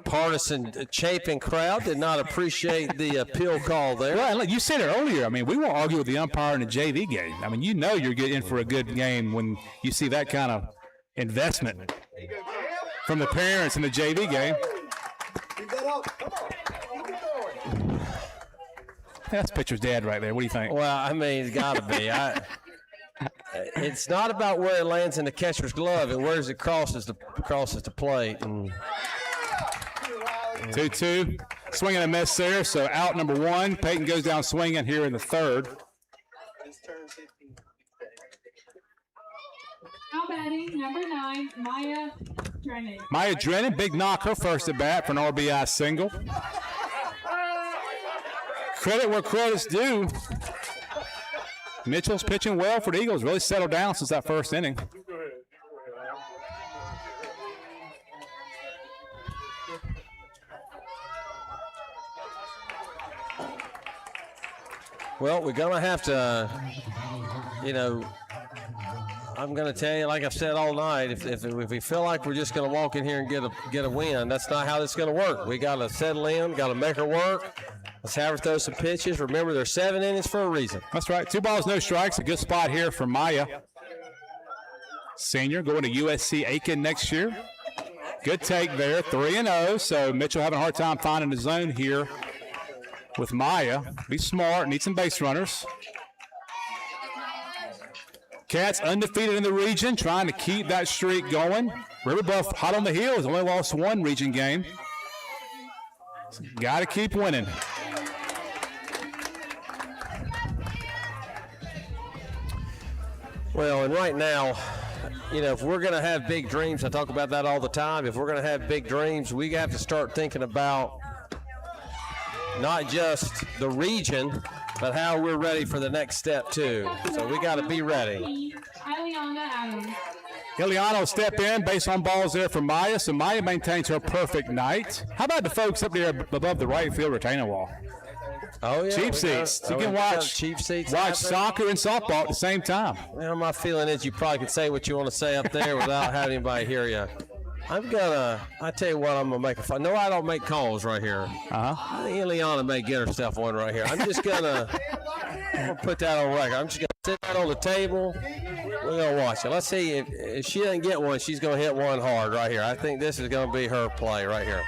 S2: Partisan Chapin crowd did not appreciate the appeal call there.
S1: Well, like you said it earlier, I mean, we won't argue with the umpire in a JV game. I mean, you know you're getting in for a good game when you see that kind of investment from the parents in the JV game. That's pitcher's dad right there. What do you think?
S2: Well, I mean, it's got to be. It's not about where it lands in the catcher's glove and where it crosses the plate. And
S1: 2-2. Swinging a miss there, so out number 1. Peyton goes down swinging here in the third.
S4: Now batting, number 9, Maya Drennan.
S1: Maya Drennan, big knock, her first at bat for an RBI single. Credit where credit's due. Mitchell's pitching well for the Eagles. Really settled down since that first inning.
S2: well, we're gonna have to, I'm gonna tell you, like I've said all night, if we feel like we're just gonna walk in here and get a win, that's not how this is gonna work. We gotta settle in, gotta make her work. Let's have her throw some pitches. Remember, there's 7 innings for a reason.
S1: That's right. 2 balls, no strikes. A good spot here for Maya. senior, going to USC Aiken next year. Good take there, 3-0. So Mitchell having a hard time finding the zone here with Maya. Be smart, need some base runners. Cats undefeated in the region, trying to keep that streak going. River Bluff hot on the heels, only lost one region game. Got to keep winning.
S2: Well, and right now, you know, if we're going to have big dreams, I talk about that all the time. If we're going to have big dreams, we have to start thinking about not just the region, but how we're ready for the next step too. So we got to be ready.
S1: Ileana will step in based on balls there from Maya, so Maya maintains her perfect night. How about the folks up there above the right field retaining wall?
S2: Oh yeah,
S1: Cheap seats. You can watch soccer and softball at the same time.
S2: Well, my feeling is you probably can say what you want to say up there without having anybody hear you. I tell you what, I'm gonna make a fun. No, I don't make calls right here. I think Ileana may get herself one right here. I'm gonna put that on record. I'm just gonna sit that on the table. We're gonna watch it. Let's see if she doesn't get one, she's gonna hit one hard right here. I think this is gonna be her play right here.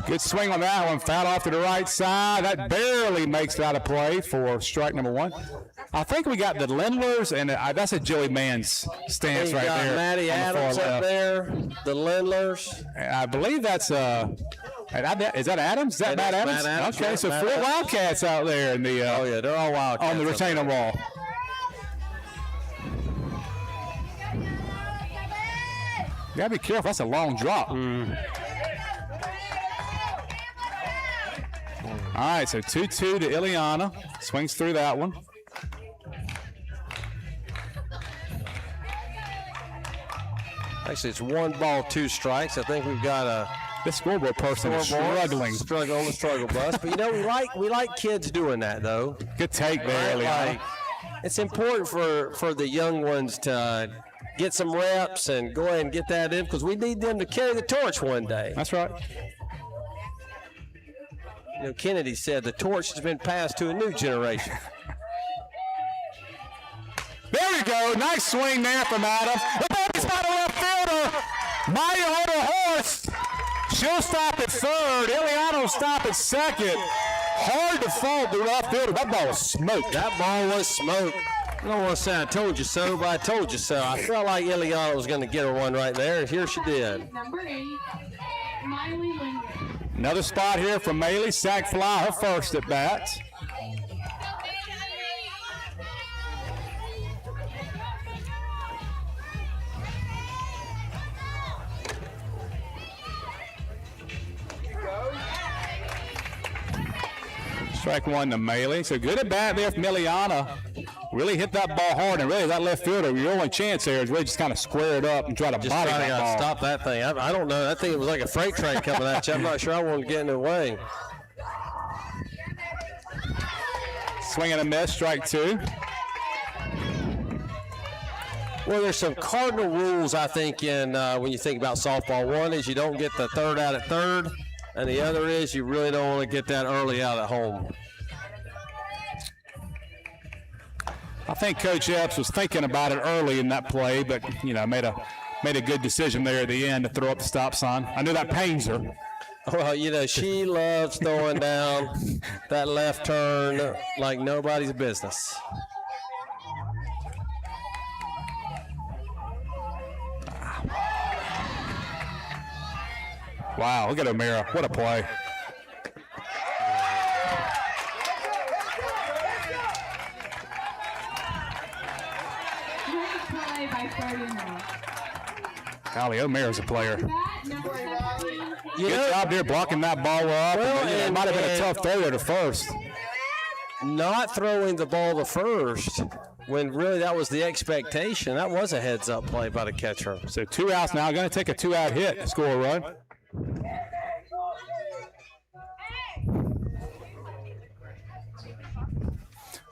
S1: Good swing on that one. Foul off to the right side. That barely makes it out of play for strike number one. I think we got the Lindlers, and that's a Joey Mann's stance right there.
S2: Matty Adams up there, the Lindlers.
S1: I believe that's is that Adams? Is that Matt Adams? Okay, yeah, so Matt 4 Adams. Wildcats out there in the
S2: they're all Wildcats
S1: on the retaining wall. You gotta be careful. That's a long drop. All right, so 2-2 to Ileana. Swings through that one.
S2: Actually, it's 1 ball, 2 strikes. I think we've got
S1: this scoreboard person is struggling.
S2: Struggle on the struggle bus. But, you know, we like kids doing that, though.
S1: Good take there, Ileana.
S2: It's important for the young ones to get some reps and go ahead and get that in because we need them to carry the torch one day.
S1: That's right.
S2: You know, Kennedy said the torch has been passed to a new generation.
S1: There you go. Nice swing there from Adam. The ball's by the left fielder. Maya on her horse. She'll stop at third. Ileana will stop at second. Hard to fault the left fielder. That ball was smoked.
S2: That ball was smoked. I don't want to say I told you so, but I told you so. I felt like Ileana was going to get her one right there, and here she did.
S4: Number 8, Miley Linder.
S1: Another spot here from Maley. Sack fly, her first at bat. Strike one to Maley. So good at bat there from Ileana. Really hit that ball hard, and really that left fielder, your only chance there is really just kind of square it up and try to body that ball.
S2: Stop that thing. I don't know. I think it was like a freight train coming at you. I'm not sure I want to get in the way.
S1: Swing and a miss, strike 2.
S2: Well, there's some cardinal rules, I think, in when you think about softball. One is you don't get the third out at third, and the other is you really don't want to get that early out at home.
S1: I think Coach Epps was thinking about it early in that play, but you know, made a good decision there at the end to throw up the stop sign. I know that pains her.
S2: Well, you know, she loves throwing down that left turn like nobody's business.
S1: Wow, look at O'Mara. What a play. Golly, O'Mara's a player. Good job there blocking that ball up. Well, it might have been a tough throw there to first.
S2: Not throwing the ball to first when really that was the expectation. That was a heads-up play by the catcher.
S1: So 2 outs now. Going to take a 2-out hit to score a run.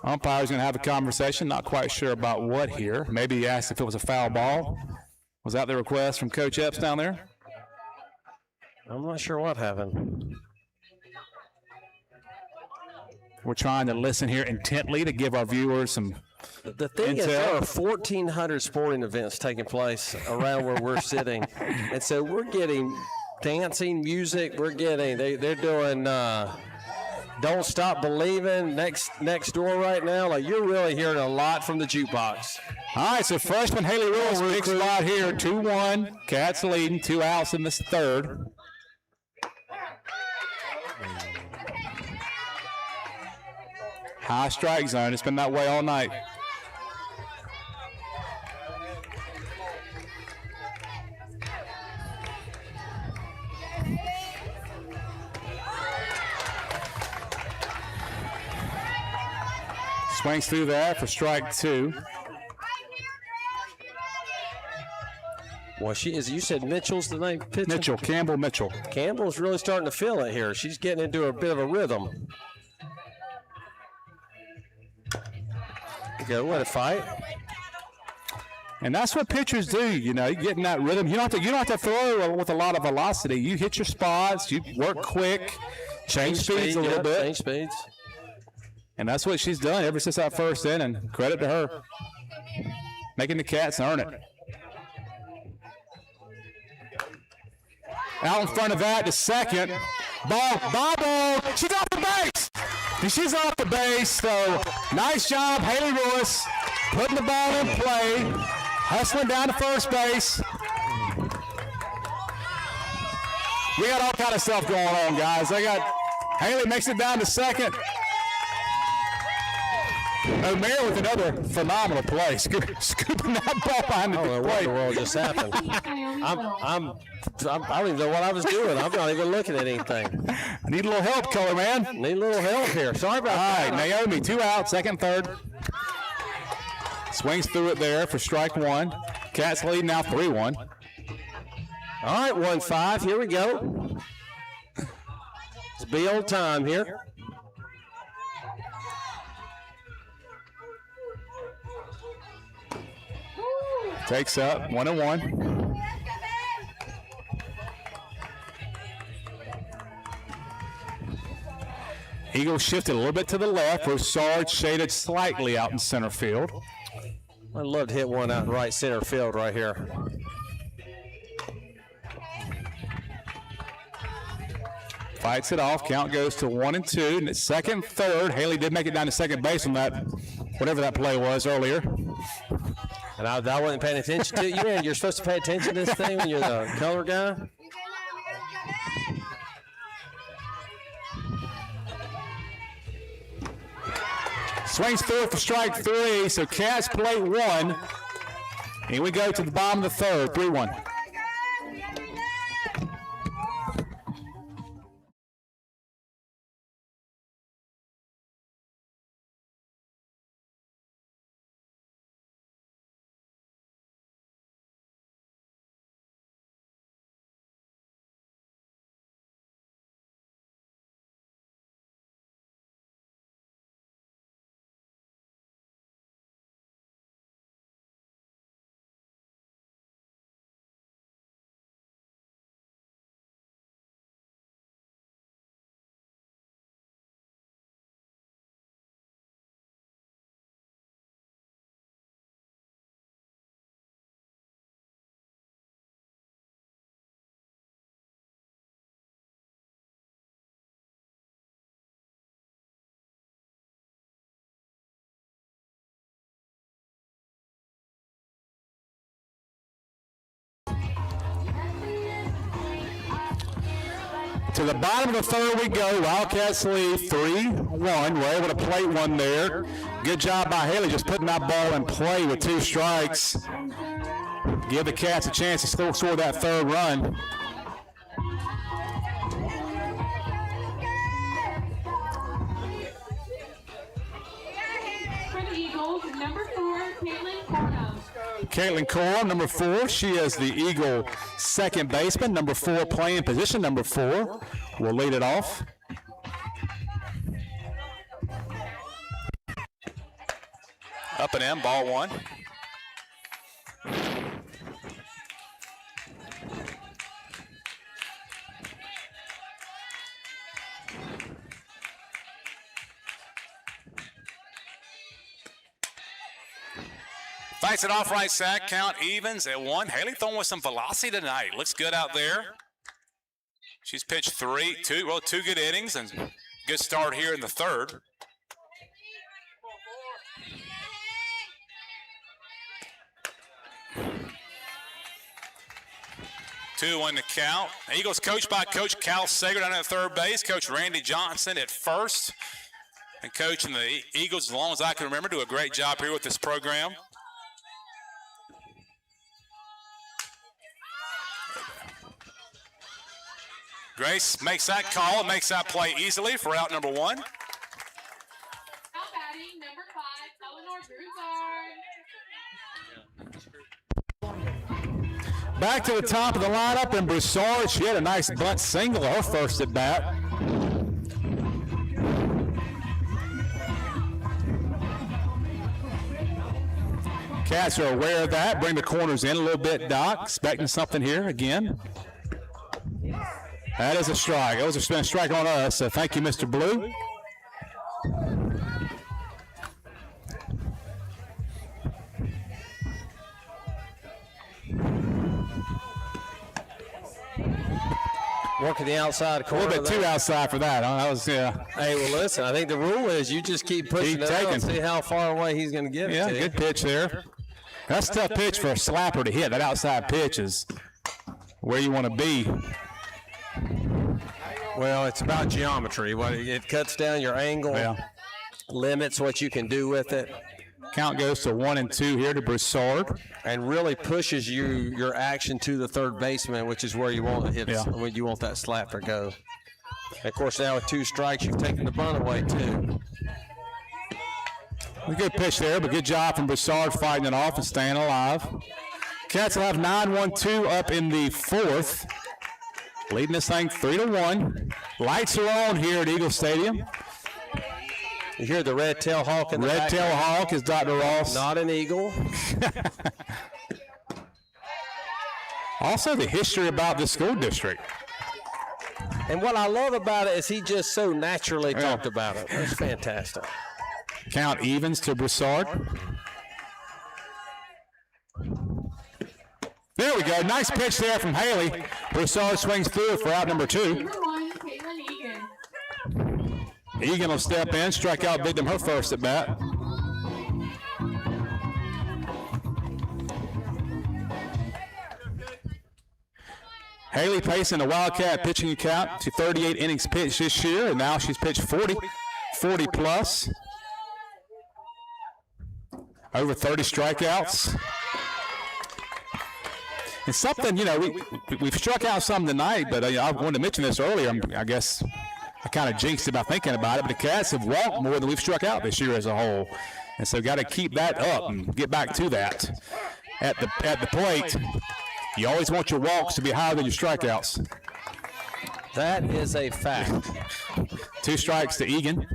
S1: Umpire's going to have a conversation. Not quite sure about what here. Maybe he asked if it was a foul ball. Was that the request from Coach Epps down there?
S2: I'm not sure what happened.
S1: We're trying to listen here intently to give our viewers some
S2: The thing is, there are 1,400 sporting events taking place around where we're sitting, and so we're getting dancing, music. We're getting they're doing "Don't Stop Believing" next door right now. Like, you're really hearing a lot from the jukebox.
S1: All right, so freshman Haley Willis, big spot here, 2-1. Cats leading, 2 outs in this third. High strike zone. It's been that way all night. Swings through there for strike 2.
S2: Well, you said Mitchell's the name pitcher?
S1: Mitchell, Campbell Mitchell.
S2: Campbell's really starting to feel it here. She's getting into a bit of a rhythm. Okay, what a fight.
S1: And that's what pitchers do, you know, you get in that rhythm. You don't have to throw with a lot of velocity. You hit your spots, you work quick, change speeds a little bit.
S2: Change speeds.
S1: And that's what she's done ever since that first inning. Credit to her. Making the Cats earn it. Out in front of that to second. Ball. She's off the base. And she's off the base, so nice job, Haley Lewis, putting the ball in play, hustling down to first base. We got all kind of stuff going on, guys. Haley makes it down to second. O'Meara with another phenomenal play, scooping that ball behind the plate.
S2: What in the world just happened? I don't even know what I was doing. I'm not even looking at anything.
S1: I need a little help, color man.
S2: Need a little help here. Sorry about that.
S1: All right, Naomi, 2 out, second, third. Swings through it there for strike 1. Cats lead now 3-1.
S2: All right, 1-5. Here we go. It's be old time here.
S1: Takes up 1-1. Eagles shifted a little bit to the left. Broussard shaded slightly out in center field.
S2: I'd love to hit one out in right center field right here.
S1: Fights it off. Count goes to 1-2. And at second, third, Haley did make it down to second base on that, whatever that play was earlier.
S2: And I wasn't paying attention to you. Man, you're supposed to pay attention to this thing when you're the color guy.
S1: Swings through for strike 3. So Cats play 1. Here we go to the bottom of the third, 3-1. To the bottom of the third we go. Wildcats lead 3-1. We're able to plate one there. Good job by Haley just putting that ball in play with 2 strikes. Give the Cats a chance to still score that third run.
S4: For the Eagles, number 4, Caitlin Cornum.
S1: Caitlin Corum, number 4. She is the Eagle second baseman. Number 4 playing position. Number 4 will lead it off. Up and in, ball 1. Fights it off right side. Count evens at 1. Haley throwing with some velocity tonight. Looks good out there. She's pitched two good innings and good start here in the third. Two on the count. Eagles coached by Coach Cal Sager down at third base. Coach Randy Johnson at first. And coaching the Eagles, as long as I can remember, do a great job here with this program. Grace makes that call and makes that play easily for out number 1.
S4: Now batting, number 5, Eleanor Broussard.
S1: Back to the top of the lineup, and Broussard, she had a nice bunt single her first at bat. Cats are aware of that. Bring the corners in a little bit, Doc. Expecting something here again. That is a strike. It was a strike on us, so thank you, Mr. Blue.
S2: Working the outside corner.
S1: A little bit too outside for that. Huh? That was, yeah.
S2: Hey, well, listen, I think the rule is you just keep pushing it out and see how far away he's going to get it to.
S1: Yeah, good pitch there. That's a tough pitch for a slapper to hit. That outside pitch is where you want to be.
S2: Well, it's about geometry. It cuts down your angle, limits what you can do with it.
S1: Count goes to 1 and 2 here to Broussard.
S2: And really pushes your action to the third baseman, which is where you want to hit. When you want that slap to go. And of course, now with 2 strikes, you've taken the bunt away too.
S1: A good pitch there, but good job from Broussard fighting it off and staying alive. Cats will have 9-1-2 up in the 4th. Leading this thing 3-1. Lights are on here at Eagle Stadium.
S2: You hear the red-tailed hawk in the back.
S1: Red-tailed hawk is Dr. Ross.
S2: Not an eagle.
S1: Also, the history about the school district.
S2: And what I love about it is he just so naturally talked about it. That's fantastic.
S1: Count evens to Broussard. There we go. Nice pitch there from Haley. Broussard swings through it for out number 2.
S4: Number 1, Caitlin Egan.
S1: Egan will step in, strike out Bigdom her first at bat. Haley pacing the Wildcat pitching account to 38 innings pitched this year, and now she's pitched 40 plus. Over 30 strikeouts. And something, we've struck out some tonight, but I wanted to mention this earlier. I guess I kind of jinxed it by thinking about it, but the Cats have walked more than we've struck out this year as a whole. And so got to keep that up and get back to that. At the plate, you always want your walks to be higher than your strikeouts.
S2: That is a fact.
S1: 2 strikes to Egan.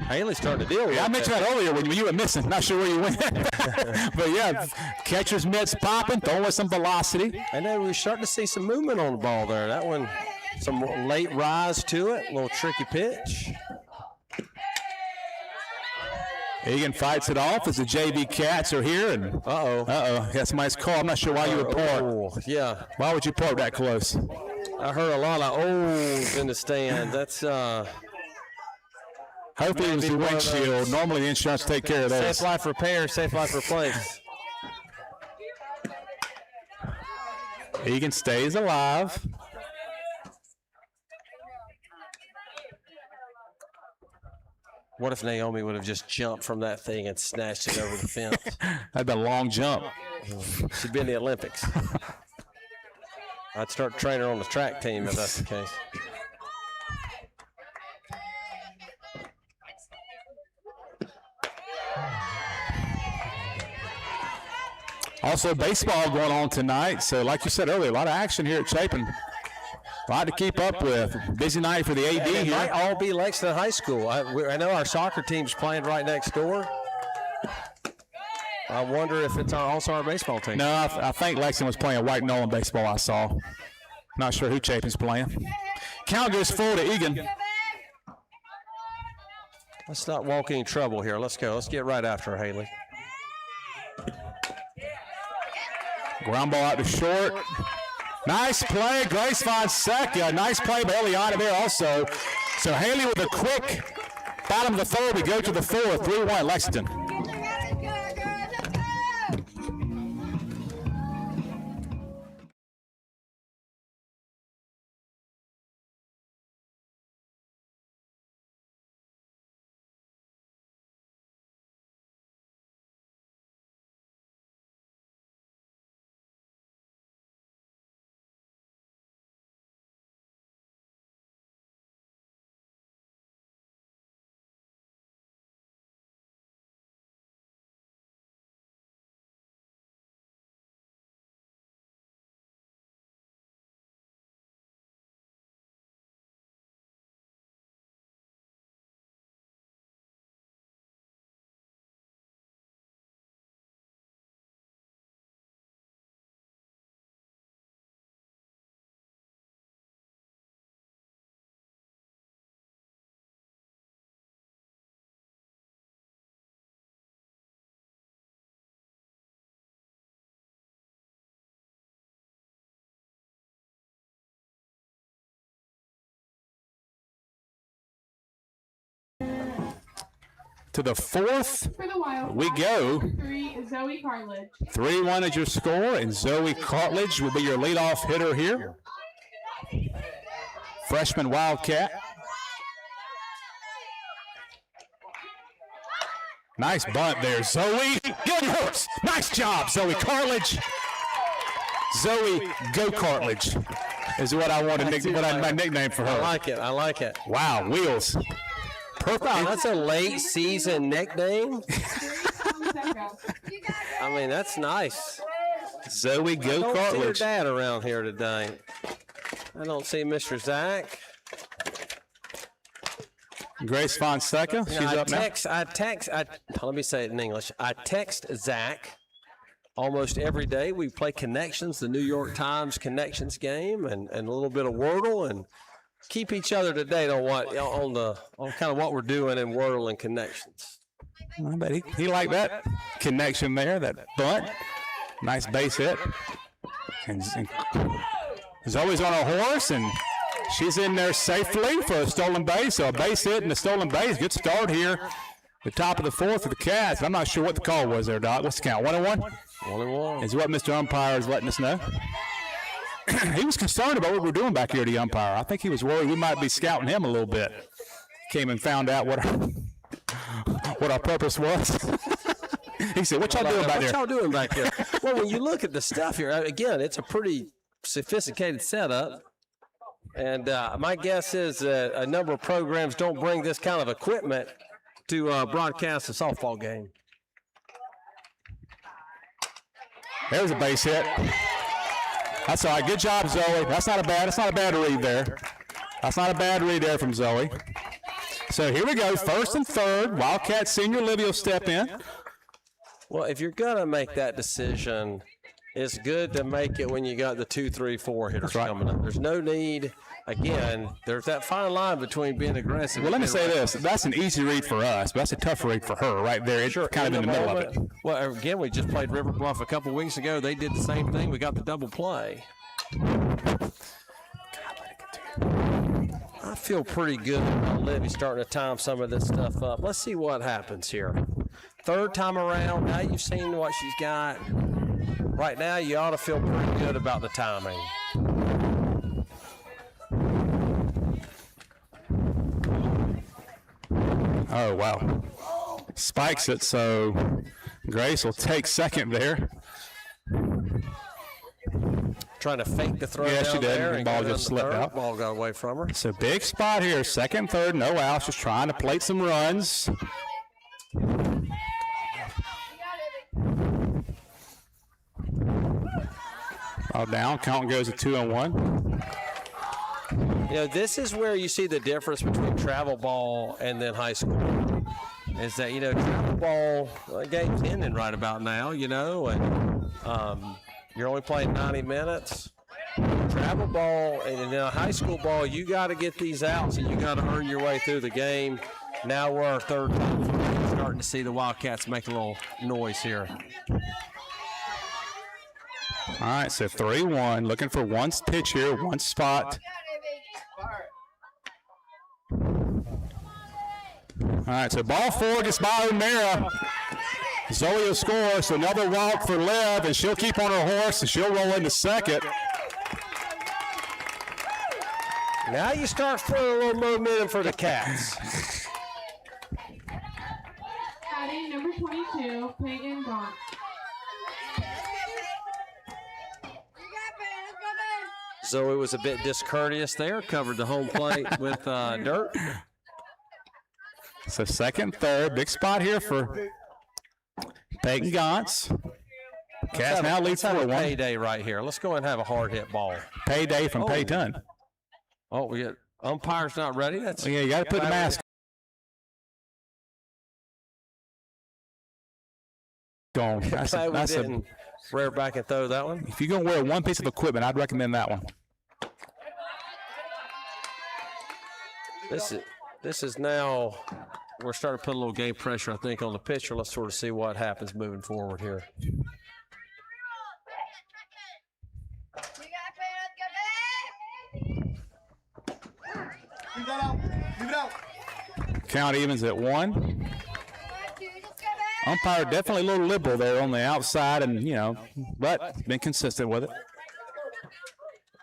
S2: Haley's starting to deal with it.
S1: I mentioned that earlier when you were missing. Not sure where you went. But yeah, catcher's mitts popping, throwing some velocity.
S2: And then we're starting to see some movement on the ball there. That one, some late rise to it, a little tricky pitch.
S1: Egan fights it off as the JV Cats are here. And that's somebody's call. I'm not sure why you would park.
S2: Yeah.
S1: Why would you park that close?
S2: I heard a lot of ohs in the stand. That's
S1: hopefully it was the windshield. Normally the insurance take care of that.
S2: Safe life repair, safe life replace.
S1: Egan stays alive.
S2: What if Naomi would have just jumped from that thing and snatched it over the fence?
S1: That'd be a long jump.
S2: She'd be in the Olympics. I'd start training her on the track team if that's the case.
S1: Also, baseball going on tonight. So, like you said earlier, a lot of action here at Chapin. A lot to keep up with. Busy night for the AD here.
S2: It might all be Lexington High School. I know our soccer team's playing right next door. I wonder if it's also our baseball team.
S1: No, I think Lexington was playing White Nolan baseball, I saw. Not sure who Chapin's playing. Count goes 4 to Egan.
S2: Let's not walk any trouble here. Let's go. Let's get right after her, Haley.
S1: Ground ball out to short. Nice play. Grace Fonseca. Nice play by Eliana there also. So Haley with a quick bottom of the third. We go to the fourth. 3-1 Lexington. To the fourth,
S4: For the Wild,
S1: we go.
S4: 3, Zoe Cartledge.
S1: 3-1 is your score, and Zoe Cartledge will be your leadoff hitter here. Freshman Wildcat. Nice bunt there, Zoe. Good horse. Nice job, Zoe Cartledge. Zoe Go Cartledge is what I want to my nickname for her.
S2: I like it. I like it.
S1: Wow, wheels. Perfect.
S2: Wow, that's a late season nickname. I mean, that's nice.
S1: Zoe Go
S2: I don't see her
S1: Cartledge.
S2: dad around here today. I don't see Mr. Zach.
S1: Grace Fonseca, she's up now.
S2: Let me say it in English. I text Zach almost every day. We play Connections, the New York Times Connections game, and a little bit of Wordle, and keep each other to date on kind of what we're doing in Wordle and Connections.
S1: I bet he liked that connection there, that bunt. Nice base hit. And Zoe's on a horse, and she's in there safely for a stolen base. So a base hit and a stolen base. Good start here. The top of the fourth for the Cats. I'm not sure what the call was there, Doc. What's the count? 1-1?
S2: 1-1.
S1: Is what Mr. Umpire is letting us know. He was concerned about what we're doing back here, the umpire. I think he was worried we might be scouting him a little bit. Came and found out what our purpose was. He said, what y'all doing back there?
S2: What y'all doing back there? Well, when you look at the stuff here, again, it's a pretty sophisticated setup. And my guess is that a number of programs don't bring this kind of equipment to broadcast a softball game.
S1: There's a base hit. That's all right. Good job, Zoe. That's not a bad read there. That's not a bad read there from Zoe. So here we go. First and third. Wildcat senior Livy will step in.
S2: Well, if you're going to make that decision, it's good to make it when you got the 2, 3, 4 hitters coming up. There's no need. Again, there's that fine line between being aggressive.
S1: Well, let me say this. That's an easy read for us, but that's a tough read for her right there. It's kind of in the middle of it.
S2: Well, again, we just played River Bluff a couple weeks ago. They did the same thing. We got the double play. I feel pretty good about Livy starting to time some of this stuff up. Let's see what happens here. Third time around, now you've seen what she's got. Right now, you ought to feel pretty good about the timing.
S1: Oh, wow. Spikes it, so Grace will take second there.
S2: Trying to fake the throw
S1: Yeah,
S2: down
S1: she did.
S2: there.
S1: The ball just slipped out.
S2: Ball got away from her.
S1: So big spot here. Second, third, no outs. Just trying to plate some runs. Ball down. Count goes to 2-1.
S2: You know, this is where you see the difference between travel ball and then high school. Is that, you know, travel ball, game's ending right about now, you know, and you're only playing 90 minutes. Travel ball and then a high school ball, you got to get these outs and you got to earn your way through the game. Now we're our third time. Starting to see the Wildcats make a little noise here.
S1: All right, so 3-1, looking for one pitch here, one spot. All right, so ball 4 gets by O'Mara. Zoe will score, so another walk for Liv, and she'll keep on her horse, and she'll roll into second.
S2: Now you start throwing a little momentum for the Cats.
S4: Batting number 22, Peyton Gaunt.
S2: Zoe was a bit discourteous there, covered the home plate with dirt.
S1: So second, third, big spot here for Peyton Gauntz. Cats now leads
S2: Let's have a
S1: 4-1.
S2: payday right here. Let's go ahead and have a hard hit ball.
S1: Payday from Peyton.
S2: Oh, we got umpire's not ready. That's
S1: Yeah, you got to put the mask on.
S2: glad we didn't rear back and throw that one.
S1: If you're going to wear one piece of equipment, I'd recommend that one.
S2: This is now, we're starting to put a little game pressure, I think, on the pitcher. Let's sort of see what happens moving forward here.
S1: Count evens at 1. Umpire definitely a little liberal there on the outside, and but been consistent with it.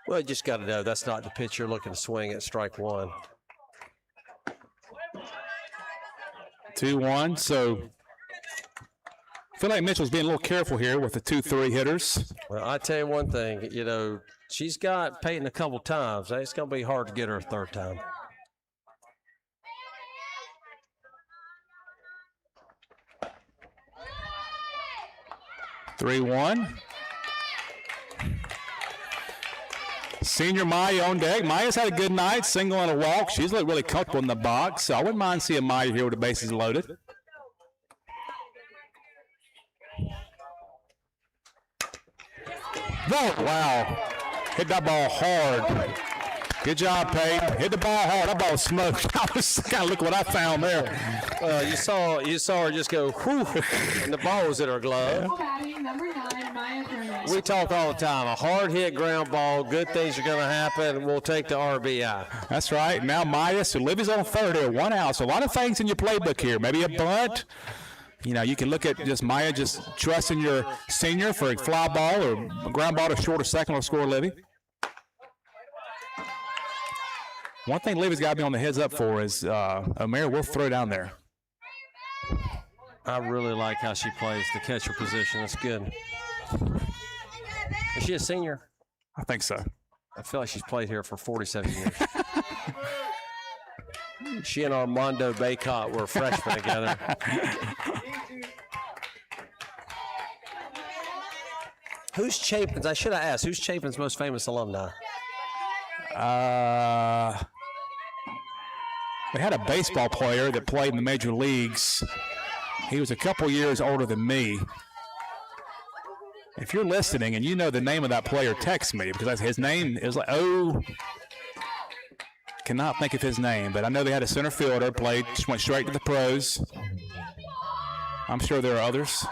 S2: Well, you just got to know that's not the pitch you're looking to swing at strike 1.
S1: 2-1. So I feel like Mitchell's being a little careful here with the 2-3 hitters.
S2: Well, I tell you one thing, she's got Peyton a couple times. It's going to be hard to get her a third time.
S1: (3-1). Senior Maya on deck. Maya's had a good night, single and a walk. She's looked really comfortable in the box, so I wouldn't mind seeing Maya here with the bases loaded. Oh, wow. Hit that ball hard. Good job, Peyton. Hit the ball hard. That ball was smoked. I was kind of look what I found there.
S2: You saw her just go whoo, and the ball was in her glove.
S4: Batting number 9, Maya Turner.
S2: We talk all the time. A hard hit ground ball, good things are going to happen. We'll take the RBI.
S1: That's right. Now Maya, so Livy's on third here, 1 out. So a lot of things in your playbook here. Maybe a bunt. You can look at just Maya just trusting your senior for a fly ball or a ground ball to short or second or score Livy. One thing Livy's got to be on the heads up for is O'Mara will throw down there.
S2: I really like how she plays the catcher position. That's good. Is she a senior?
S1: I think so.
S2: I feel like she's played here for 47 years. She and Armando Baycott were freshmen together. Who's Chapin's? I should have asked. Who's Chapin's most famous alumni?
S1: We had a baseball player that played in the major leagues. He was a couple years older than me. If you're listening and you know the name of that player, text me, because his name is like, cannot think of his name, but I know they had a center fielder, just went straight to the pros. I'm sure there are others.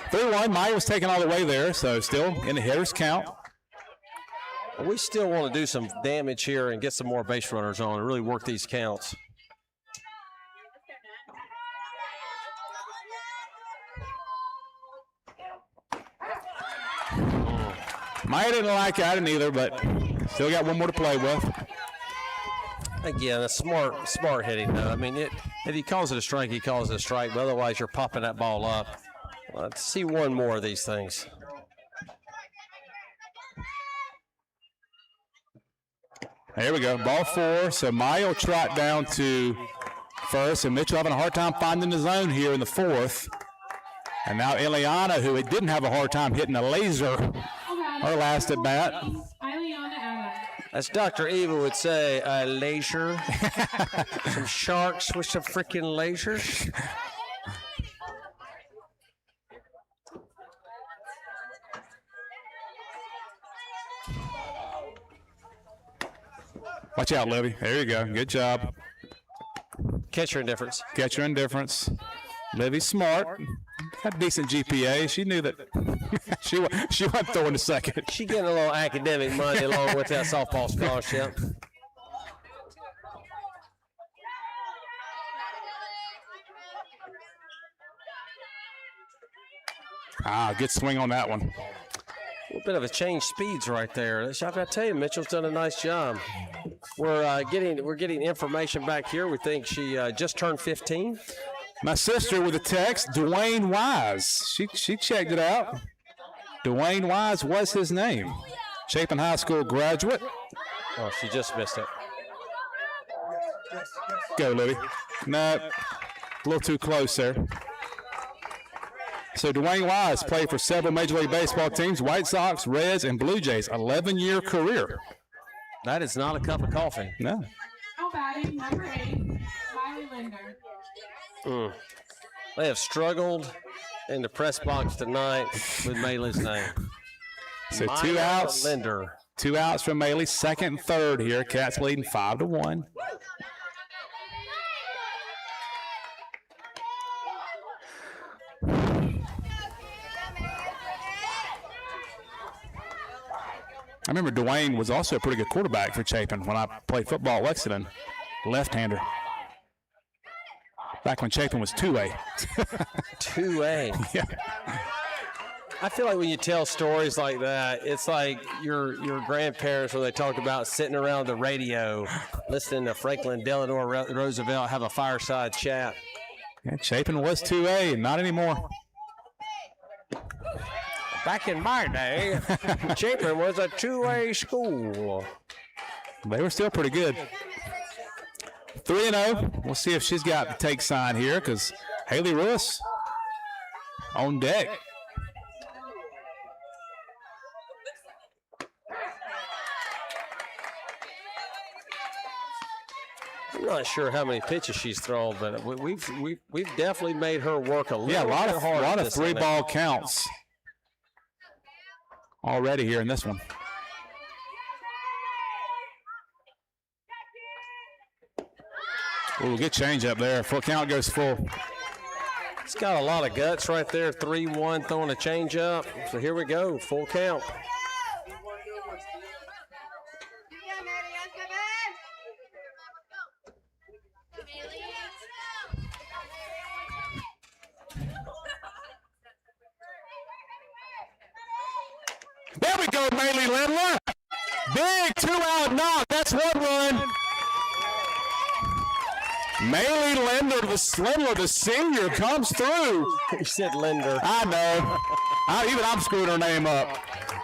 S1: 3-1, Maya was taken all the way there, so still in the hitter's count.
S2: We still want to do some damage here and get some more base runners on and really work these counts.
S1: Maya didn't like it, I didn't either, but still got one more to play with.
S2: Again, a smart hitting, though. I mean, if he calls it a strike, he calls it a strike, but otherwise you're popping that ball up. Let's see one more of these things.
S1: There we go, ball 4. So Maya will trot down to first, and Mitchell having a hard time finding the zone here in the 4th. And now Ileana, who didn't have a hard time hitting a laser, her last at bat.
S4: Ileana Adams.
S2: As Dr. Eva would say, a laser. Some sharks with some freaking lasers.
S1: Watch out, Livy. There you go. Good job.
S2: Catcher indifference.
S1: Catcher indifference. Livy smart. Had a decent GPA. She knew that she wasn't throwing to second.
S2: She getting a little academic money along with that softball scholarship.
S1: Good swing on that one.
S2: A little bit of a change speeds right there. I've got to tell you, Mitchell's done a nice job. We're getting information back here. We think she just turned 15.
S1: My sister with a text, Dwayne Wise. She checked it out. Dwayne Wise was his name. Chapin High School graduate.
S2: Oh, she just missed it.
S1: Go, Libby. No, a little too close there. So Dwayne Wise played for several Major League Baseball teams, White Sox, Reds, and Blue Jays. 11-year career.
S2: That is not a cup of coffee.
S1: No.
S4: Now batting number 8, Miley Linder.
S2: They have struggled in the press box tonight with Maylee's name.
S1: So
S2: Miley
S1: 2 outs.
S2: Linder.
S1: 2 outs from Maylee. Second and third here. Cats leading 5-1. I remember Dwayne was also a pretty good quarterback for Chapin when I played football at Lexington. Left-hander. Back when Chapin was 2A.
S2: 2A.
S1: Yeah.
S2: I feel like when you tell stories like that, it's like your grandparents when they talked about sitting around the radio listening to Franklin Delano Roosevelt have a fireside chat.
S1: Yeah, Chapin was 2A, not anymore.
S2: Back in my day, Chapin was a 2A school.
S1: They were still pretty good. 3-0. We'll see if she's got the take sign here because Haley Lewis on deck.
S2: I'm not sure how many pitches she's thrown, but we've definitely made her work a little
S1: Yeah, a lot
S2: bit hard.
S1: of 3-ball counts already here in this one. Ooh, good change up there. Full count goes full.
S2: It's got a lot of guts right there. 3-1 throwing a change up. So here we go. Full count.
S1: There we go, Maylee Lindler. Big 2-out knock. That's 1 run. Maylee Lindler, the senior, comes through.
S2: You said Linder.
S1: I know. Even I'm screwing her name up.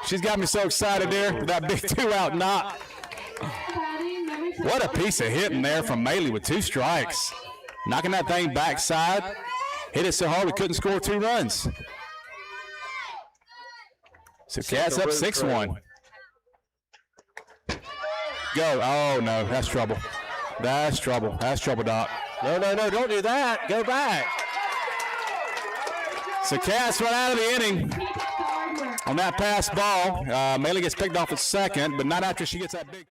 S1: She's got me so excited there with that big 2-out knock.
S4: Batting number 2.
S1: What a piece of hitting there from Maylee with 2 strikes. Knocking that thing backside. Hit it so hard we couldn't score 2 runs. So Cats up 6-1. Go. Oh, no. That's trouble. That's trouble. That's trouble, Doc.
S2: No, don't do that. Go back.
S1: So Cats run out of the inning on that pass ball. Maylee gets picked off at second, but not after she gets that big.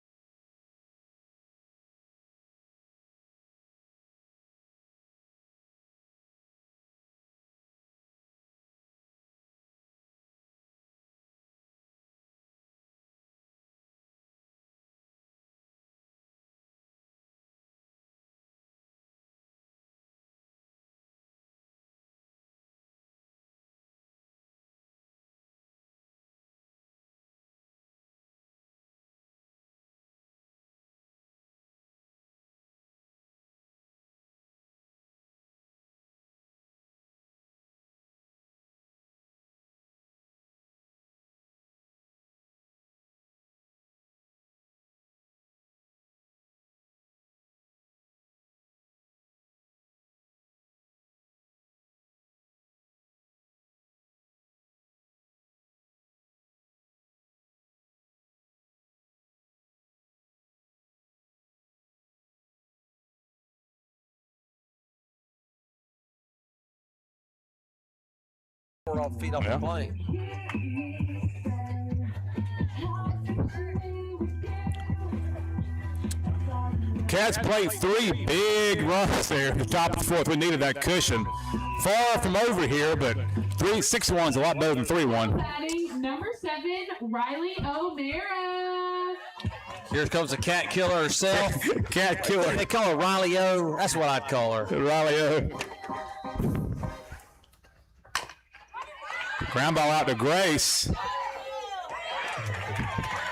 S2: Feet off the plane.
S1: Cats played 3 big runs there at the top of the 4th. We needed that cushion. Far from over here, but 6-1's a lot better than 3-1.
S4: Batting number 7, Riley O'Mara.
S2: Here comes the cat killer herself.
S1: Cat killer.
S2: They call her Riley O. That's what I'd call her.
S1: Riley O. Ground ball out to Grace.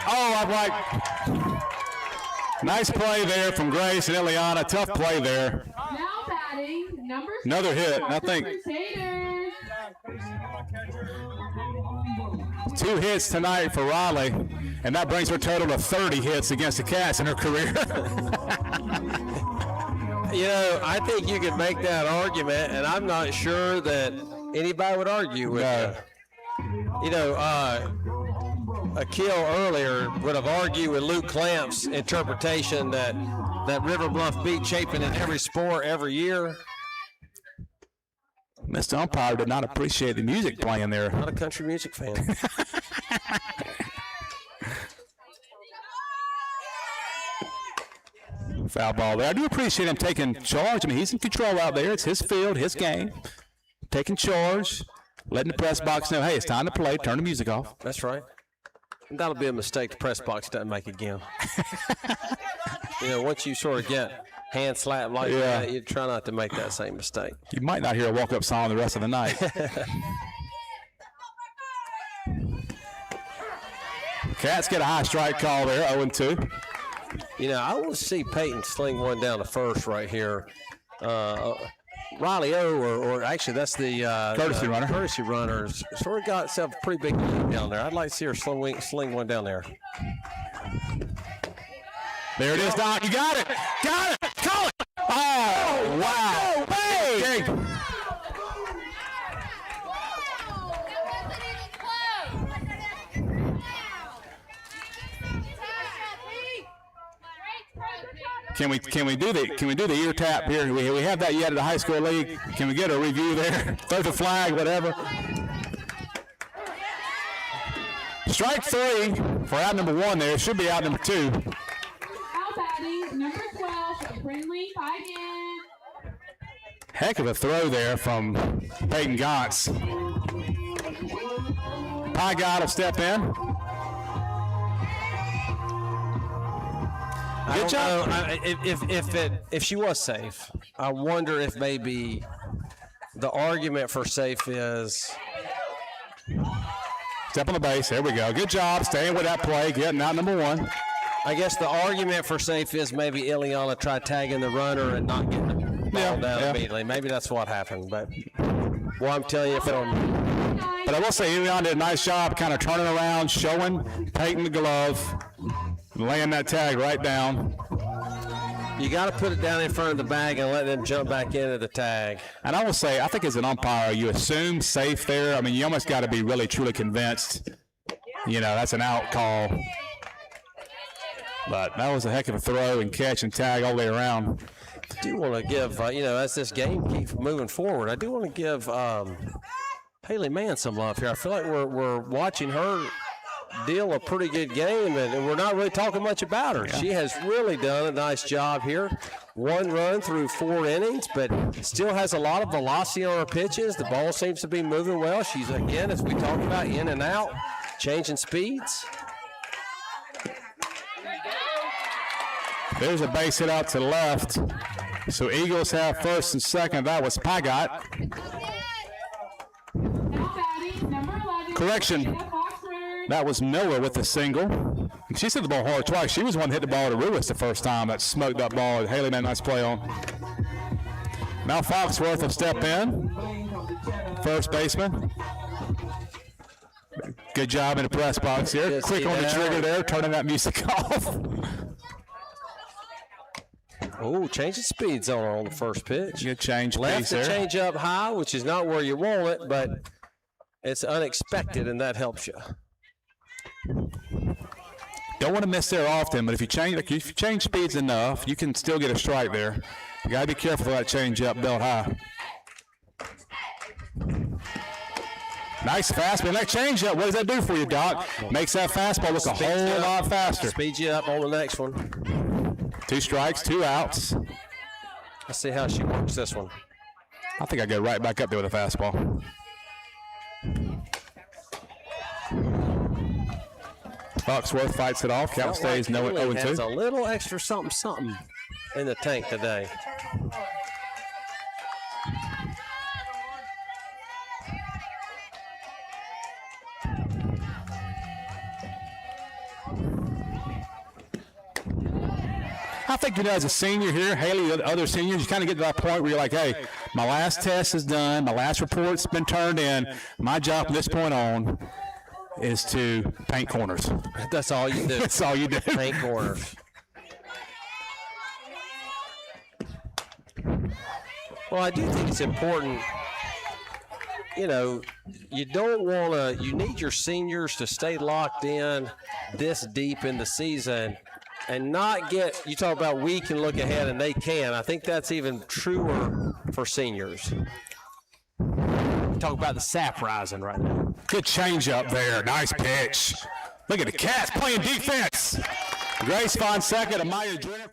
S1: Oh, I'm like, nice play there from Grace and Ileana. Tough play there.
S4: Now batting number 6,
S1: Another hit, I think.
S4: Crusaders.
S1: 2 hits tonight for Riley, and that brings her total to 30 hits against the Cats in her career.
S2: I think you could make that argument, and I'm not sure that anybody would argue with you. Akil earlier would have argued with Luke Clamp's interpretation that River Bluff beat Chapin in every sport every year.
S1: Mr. Umpire did not appreciate the music playing there.
S2: Not a country music fan.
S1: Foul ball there. I do appreciate him taking charge. I mean, he's in control out there. It's his field, his game. Taking charge, letting the press box know, hey, it's time to play. Turn the music off.
S2: That's right. And that'll be a mistake the press box doesn't make again. Once you sort of get hand slapped like that, you try not to make that same mistake.
S1: You might not hear a walk-up song the rest of the night. Cats get a high strike call there, 0-2.
S2: I want to see Peyton sling one down the first right here. Riley O, or actually that's the
S1: courtesy runner.
S2: Courtesy runners sort of got itself a pretty big lead down there. I'd like to see her sling one down there.
S1: There it is, Doc. You got it. Got it. Call it. Oh, wow. Hey. Can we do the ear tap here? We have that yet at the high school league. Can we get a review there? Throw the flag, whatever. Strike 3 for out number 1 there. It should be out number 2.
S4: Out batting number 12, Brindley Feigin.
S1: Heck of a throw there from Peyton Gantz. Pygott will step in. Good job.
S2: If she was safe, I wonder if maybe the argument for safe is
S1: step on the base. There we go. Good job staying with that play, getting out number 1.
S2: I guess the argument for safe is maybe Ileana tried tagging the runner and not getting the ball down immediately. Maybe that's what happened. But I'm telling you,
S1: but I will say Ileana did a nice job kind of turning around, showing Peyton the glove, laying that tag right down.
S2: You got to put it down in front of the bag and let them jump back into the tag.
S1: And I will say, I think as an umpire, you assume safe there. I mean, you almost got to be really, truly convinced. That's an out call. But that was a heck of a throw and catch and tag all the way around.
S2: I do want to give, as this game keeps moving forward, I do want to give Haley Mann some love here. I feel like we're watching her deal a pretty good game, and we're not really talking much about her. Yeah. She has really done a nice job here. 1 run through 4 innings, but still has a lot of velocity on her pitches. The ball seems to be moving well. She's, again, as we talked about, in and out, changing speeds.
S1: There's a base hit out to the left. So Eagles have first and second. That was Pygott.
S4: Now batting number 11.
S1: Correction. That was Miller with the single. She hit the ball hard twice. She was the one that hit the ball to Ruiz the first time. That smoked that ball. Haley made a nice play on. Now Foxworth will step in. First baseman. Good job in the press box here.
S2: Just
S1: quick on the trigger there, turning that music off.
S2: Oh, changing speed zone on the first pitch.
S1: Good change.
S2: Left the change up high, which is not where you want it, but it's unexpected, and that helps you.
S1: Don't want to miss there often, but if you change speeds enough, you can still get a strike there. You got to be careful of that change up belt high. Nice fastball. That change up, what does that do for you, Doc? Makes that fastball look a whole lot faster.
S2: Speeds you up on the next one.
S1: 2 strikes, 2 outs.
S2: Let's see how she works this one.
S1: I think I go right back up there with a fastball. Bucksworth fights it off. Count stays no 0-2.
S2: Has a little extra something in the tank today.
S1: I think, as a senior here, Haley, the other seniors, you kind of get to that point where you're like, hey, my last test is done. My last report's been turned in. My job from this point on is to paint corners.
S2: That's all you do.
S1: That's all you do.
S2: Paint corners. Well, I do think it's important. You don't want to, you need your seniors to stay locked in this deep in the season and not get, you talk about we can look ahead and they can. I think that's even truer for seniors. Talk about the sap rising right now.
S1: Good change up there. Nice pitch. Look at the Cats playing defense. Grace Fonseca to Maya Jennifer.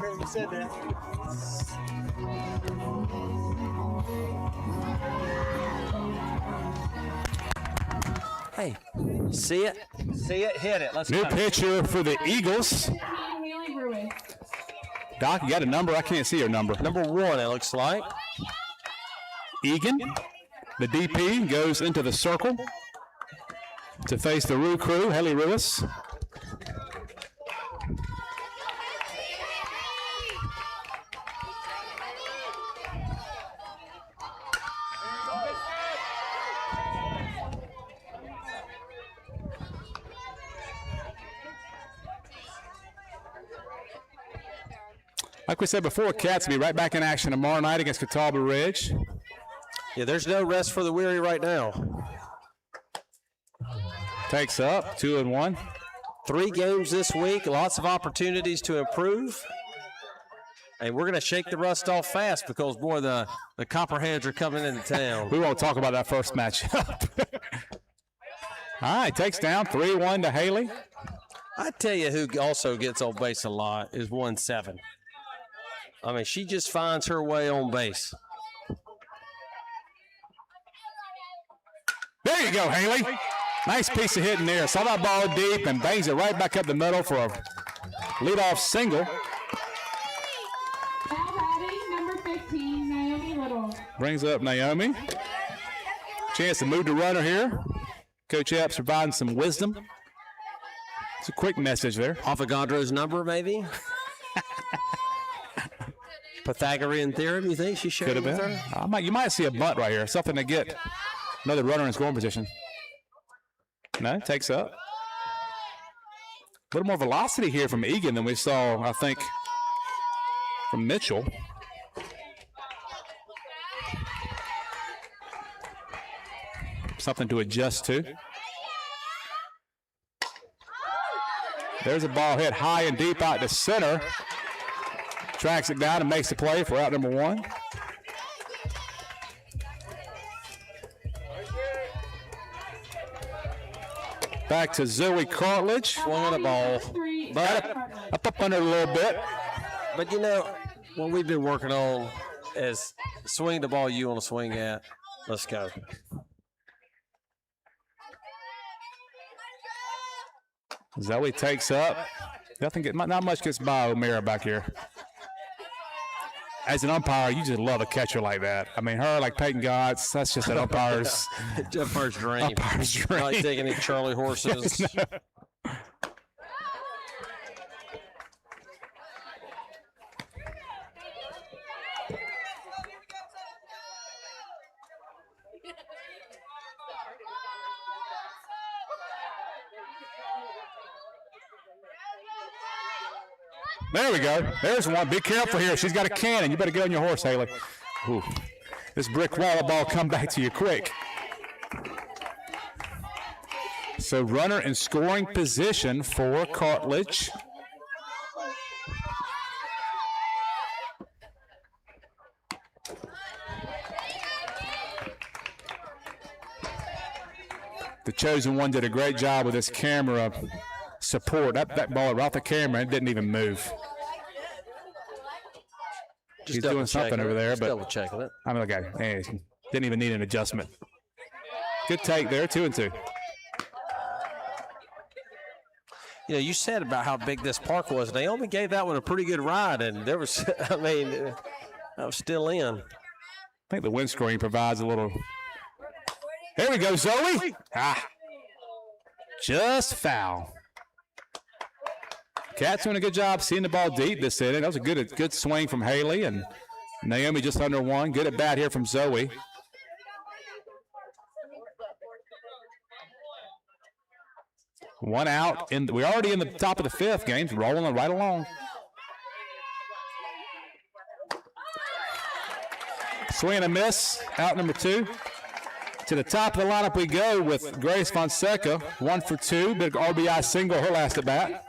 S5: You said that.
S2: Hey, see it, hit it. Let's
S1: New
S2: go.
S1: pitcher for the Eagles.
S4: Haley Ruiz.
S1: Doc, you got a number? I can't see your number.
S2: Number 1, it looks like.
S1: Egan, the DP, goes into the circle to face the Rue crew, Haley Ruiz. Like we said before, Cats will be right back in action tomorrow night against Catawba Ridge.
S2: Yeah, there's no rest for the weary right now.
S1: Takes up, 2-1.
S2: 3 games this week, lots of opportunities to improve. And we're going to shake the rust off fast because, boy, the Copperheads are coming into town.
S1: We won't talk about that first matchup. All right, takes down, 3-1 to Haley.
S2: I tell you who also gets on base a lot is 1-7. I mean, she just finds her way on base.
S1: There you go, Haley. Nice piece of hitting there. Saw that ball deep and bangs it right back up the middle for a leadoff single.
S4: Foul batting, number 15, Naomi Little.
S1: Brings up Naomi. Chance to move the runner here. Coach Epps providing some wisdom. It's a quick message there.
S2: Avogadro's number, maybe? Pythagorean theorem, you think she shared
S1: Could have
S2: with
S1: been.
S2: her?
S1: You might see a bunt right here. Something to get another runner in scoring position. No, takes up. A little more velocity here from Egan than we saw, I think, from Mitchell. Something to adjust to. There's a ball hit high and deep out to center. Tracks it down and makes the play for out number 1. Back to Zoe Cartledge.
S2: Swung the ball.
S1: But up under a little bit.
S2: But, you know, what we've been working on is swing the ball you want to swing at. Let's go.
S1: Zoe takes up. Not much gets by O'Meara back here. As an umpire, you just love a catcher like that. I mean, her like Peyton Gotts, that's just an umpire's
S2: dream.
S1: Umpire's dream.
S2: Like taking any Charlie horses.
S1: There we go. There's one. Be careful here. She's got a cannon. You better get on your horse, Haley. Ooh. This brick wall ball come back to you quick. So runner in scoring position for Cartledge. The chosen one did a great job with this camera support. That ball right off the camera, it didn't even move. He's doing something over there, but
S2: double checking it.
S1: I mean, okay, hey, didn't even need an adjustment. Good take there, 2-2.
S2: You know, you said about how big this park was. Naomi gave that one a pretty good ride, and there was, I mean, I was still in.
S1: I think the windscreen provides a little. There we go, Zoe. Just foul. Cat's doing a good job seeing the ball deep this inning. That was a good swing from Haley, and Naomi just under 1. Good at bat here from Zoe. One out. We're already in the top of the 5th. Game's rolling right along. Swing and a miss. Out number 2. To the top of the lineup we go with Grace Fonseca. 1 for 2. Big RBI single her last at bat.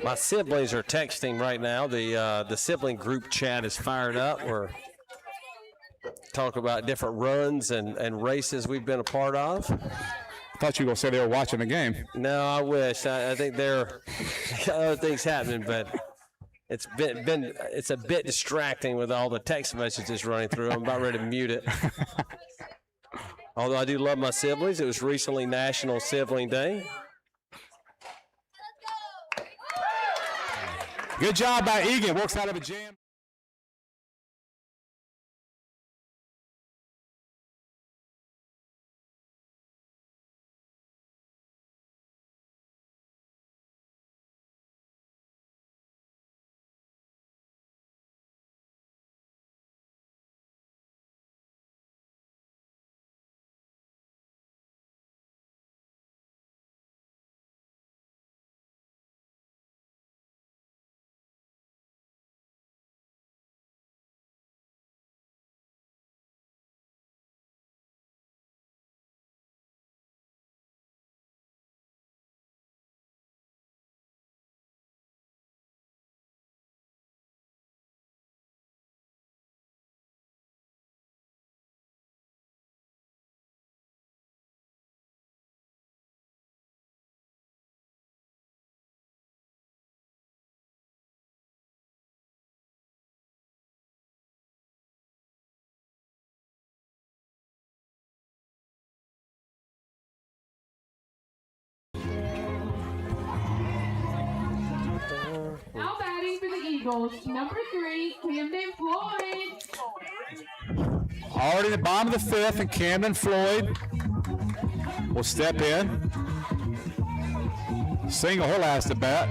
S2: My siblings are texting right now. The sibling group chat is fired up. We're talking about different runs and races we've been a part of.
S1: I thought you were going to say they were watching the game.
S2: No, I wish. I think there are other things happening, but it's a bit distracting with all the text messages running through. I'm about ready to mute it. Although I do love my siblings. It was recently National Sibling Day.
S1: Good job by Egan. Works out of a jam.
S4: Now batting for the Eagles, number 3, Camden Floyd.
S1: Already in the bottom of the 5th, and Camden Floyd will step in. Single her last at bat.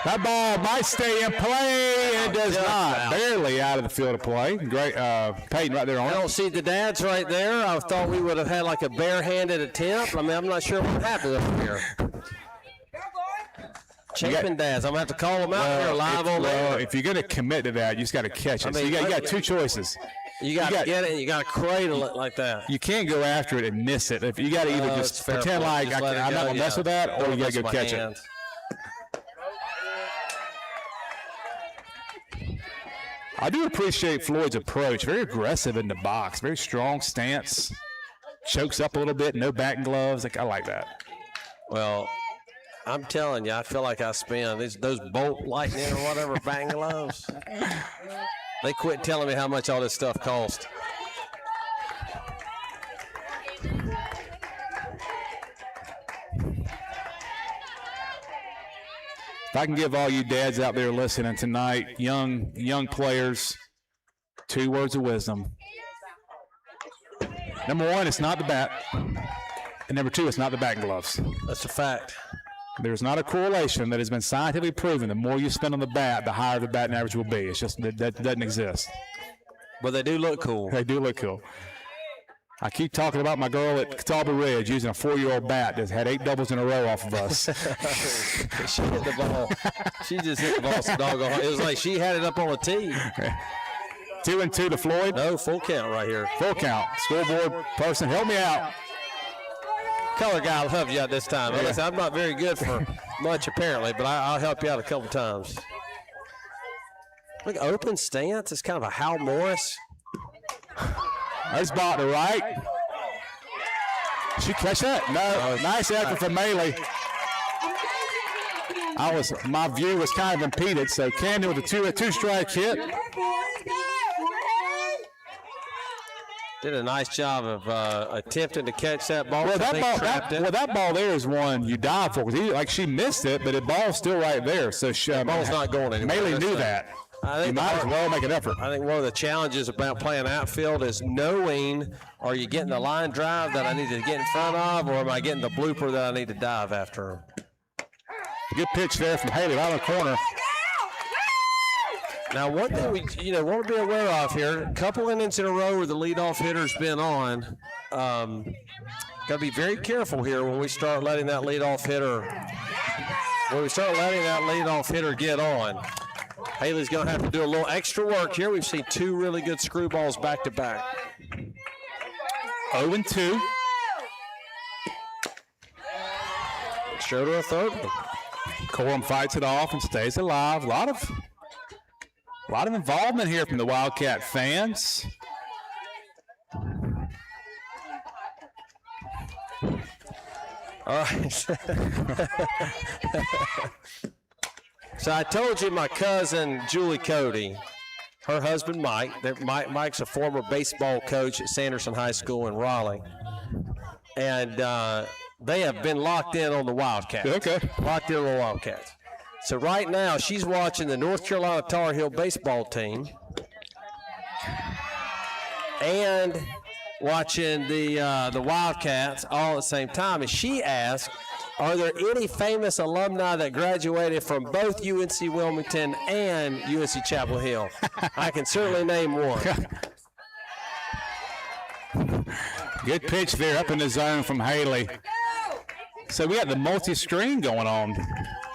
S1: That ball might stay in play, and it does
S2: Just
S1: not.
S2: out.
S1: Barely out of the field of play. Great, Peyton right there on
S2: I
S1: it.
S2: don't see the dads right there. I thought we would have had like a barehanded attempt. I mean, I'm not sure what happened up here. Chapin dads. I'm going to have to call them out here live on there.
S1: If you're going to commit to that, you just got to catch it.
S2: I
S1: So
S2: mean,
S1: you got two choices.
S2: You got to get it and you got to cradle it like that.
S1: You can't go after it and miss it. If you got to either
S2: It's
S1: just
S2: fair
S1: pretend
S2: point.
S1: like
S2: Just let it
S1: I'm not
S2: go,
S1: going to mess with that, or
S2: Don't
S1: you got
S2: mess
S1: to go
S2: with my
S1: catch it.
S2: hands.
S1: I do appreciate Floyd's approach. Very aggressive in the box. Very strong stance. Chokes up a little bit. No back gloves. I like that.
S2: Well, I'm telling you, I feel like I spend those Bolt Lightning or whatever bang gloves. They quit telling me how much all this stuff cost.
S1: If I can give all you dads out there listening tonight, young players, 2 words of wisdom. Number 1, it's not the bat. And number 2, it's not the back gloves.
S2: That's a fact.
S1: There's not a correlation that has been scientifically proven. The more you spend on the bat, the higher the batting average will be. It's just that doesn't exist.
S2: But they do look cool.
S1: They do look cool. I keep talking about my girl at Catawba Ridge using a 4-year-old bat that had 8 doubles in a row off of us.
S2: She hit the ball. She just hit the ball so doggone. It was like she had it up on a tee.
S1: 2-2 to Floyd.
S2: No, full count right here.
S1: Full count. Scoreboard person, help me out.
S2: Color guy loves you out this time.
S1: Yeah.
S2: Listen, I'm not very good for much apparently, but I'll help you out a couple times. Look, open stance. It's kind of a Hal Morris.
S1: Nice ball to right. She catch that? No. Nice effort from Maley. My view was kind of impeded, so Camden with a two-strike hit.
S2: Did a nice job of attempting to catch that ball.
S1: Well,
S2: Trapped
S1: that ball there is one you dive for because she missed it, but the ball's still right there. So
S2: ball's not going anywhere.
S1: Maley knew that.
S2: I think
S1: you might as well make an effort.
S2: I think one of the challenges about playing outfield is knowing, are you getting the line drive that I need to get in front of, or am I getting the blooper that I need to dive after?
S1: Good pitch there from Haley right on the corner.
S2: Now, one thing we want to be aware of here, a couple innings in a row where the leadoff hitter's been on. Got to be very careful here when we start letting that leadoff hitter get on. Haley's going to have to do a little extra work here. We've seen 2 really good screwballs back to back.
S1: 0-2.
S2: Show to a third.
S1: Corum fights it off and stays alive. A lot of involvement here from the Wildcat fans.
S2: All right. So I told you my cousin Julie Cody, her husband Mike. Mike's a former baseball coach at Sanderson High School in Raleigh, and they have been locked in on the Wildcats.
S1: Okay.
S2: Locked in on the Wildcats. So right now she's watching the North Carolina Tar Heel baseball team and watching the Wildcats all at the same time. And she asked, are there any famous alumni that graduated from both UNC Wilmington and UNC Chapel Hill? I can certainly name one.
S1: Good pitch there up in the zone from Haley. So we got the multi-screen going on.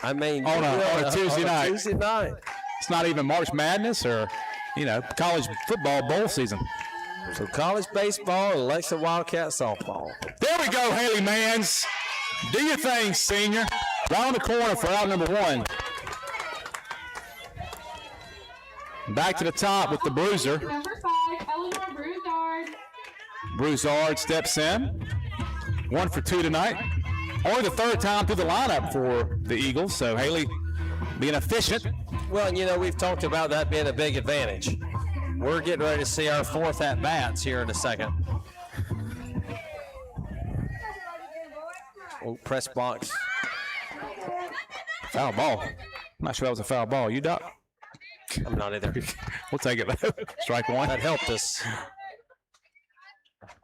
S2: I mean,
S1: on a Tuesday night.
S2: Tuesday night.
S1: It's not even March Madness or, college football bowl season.
S2: So college baseball and Alexa Wildcat softball.
S1: There we go, Haley Mans. Do your thing, senior. Right on the corner for out number 1. Back to the top with the bruiser.
S4: Number 5, Eleanor Broussard.
S1: Broussard steps in. 1 for 2 tonight. Only the 3rd time through the lineup for the Eagles, so Haley being efficient.
S2: Well, we've talked about that being a big advantage. We're getting ready to see our 4th at-bats here in a second. Oh, press box.
S1: Foul ball. I'm not sure that was a foul ball. You, Doc?
S2: I'm not either.
S1: We'll take it. Strike 1.
S2: That helped us.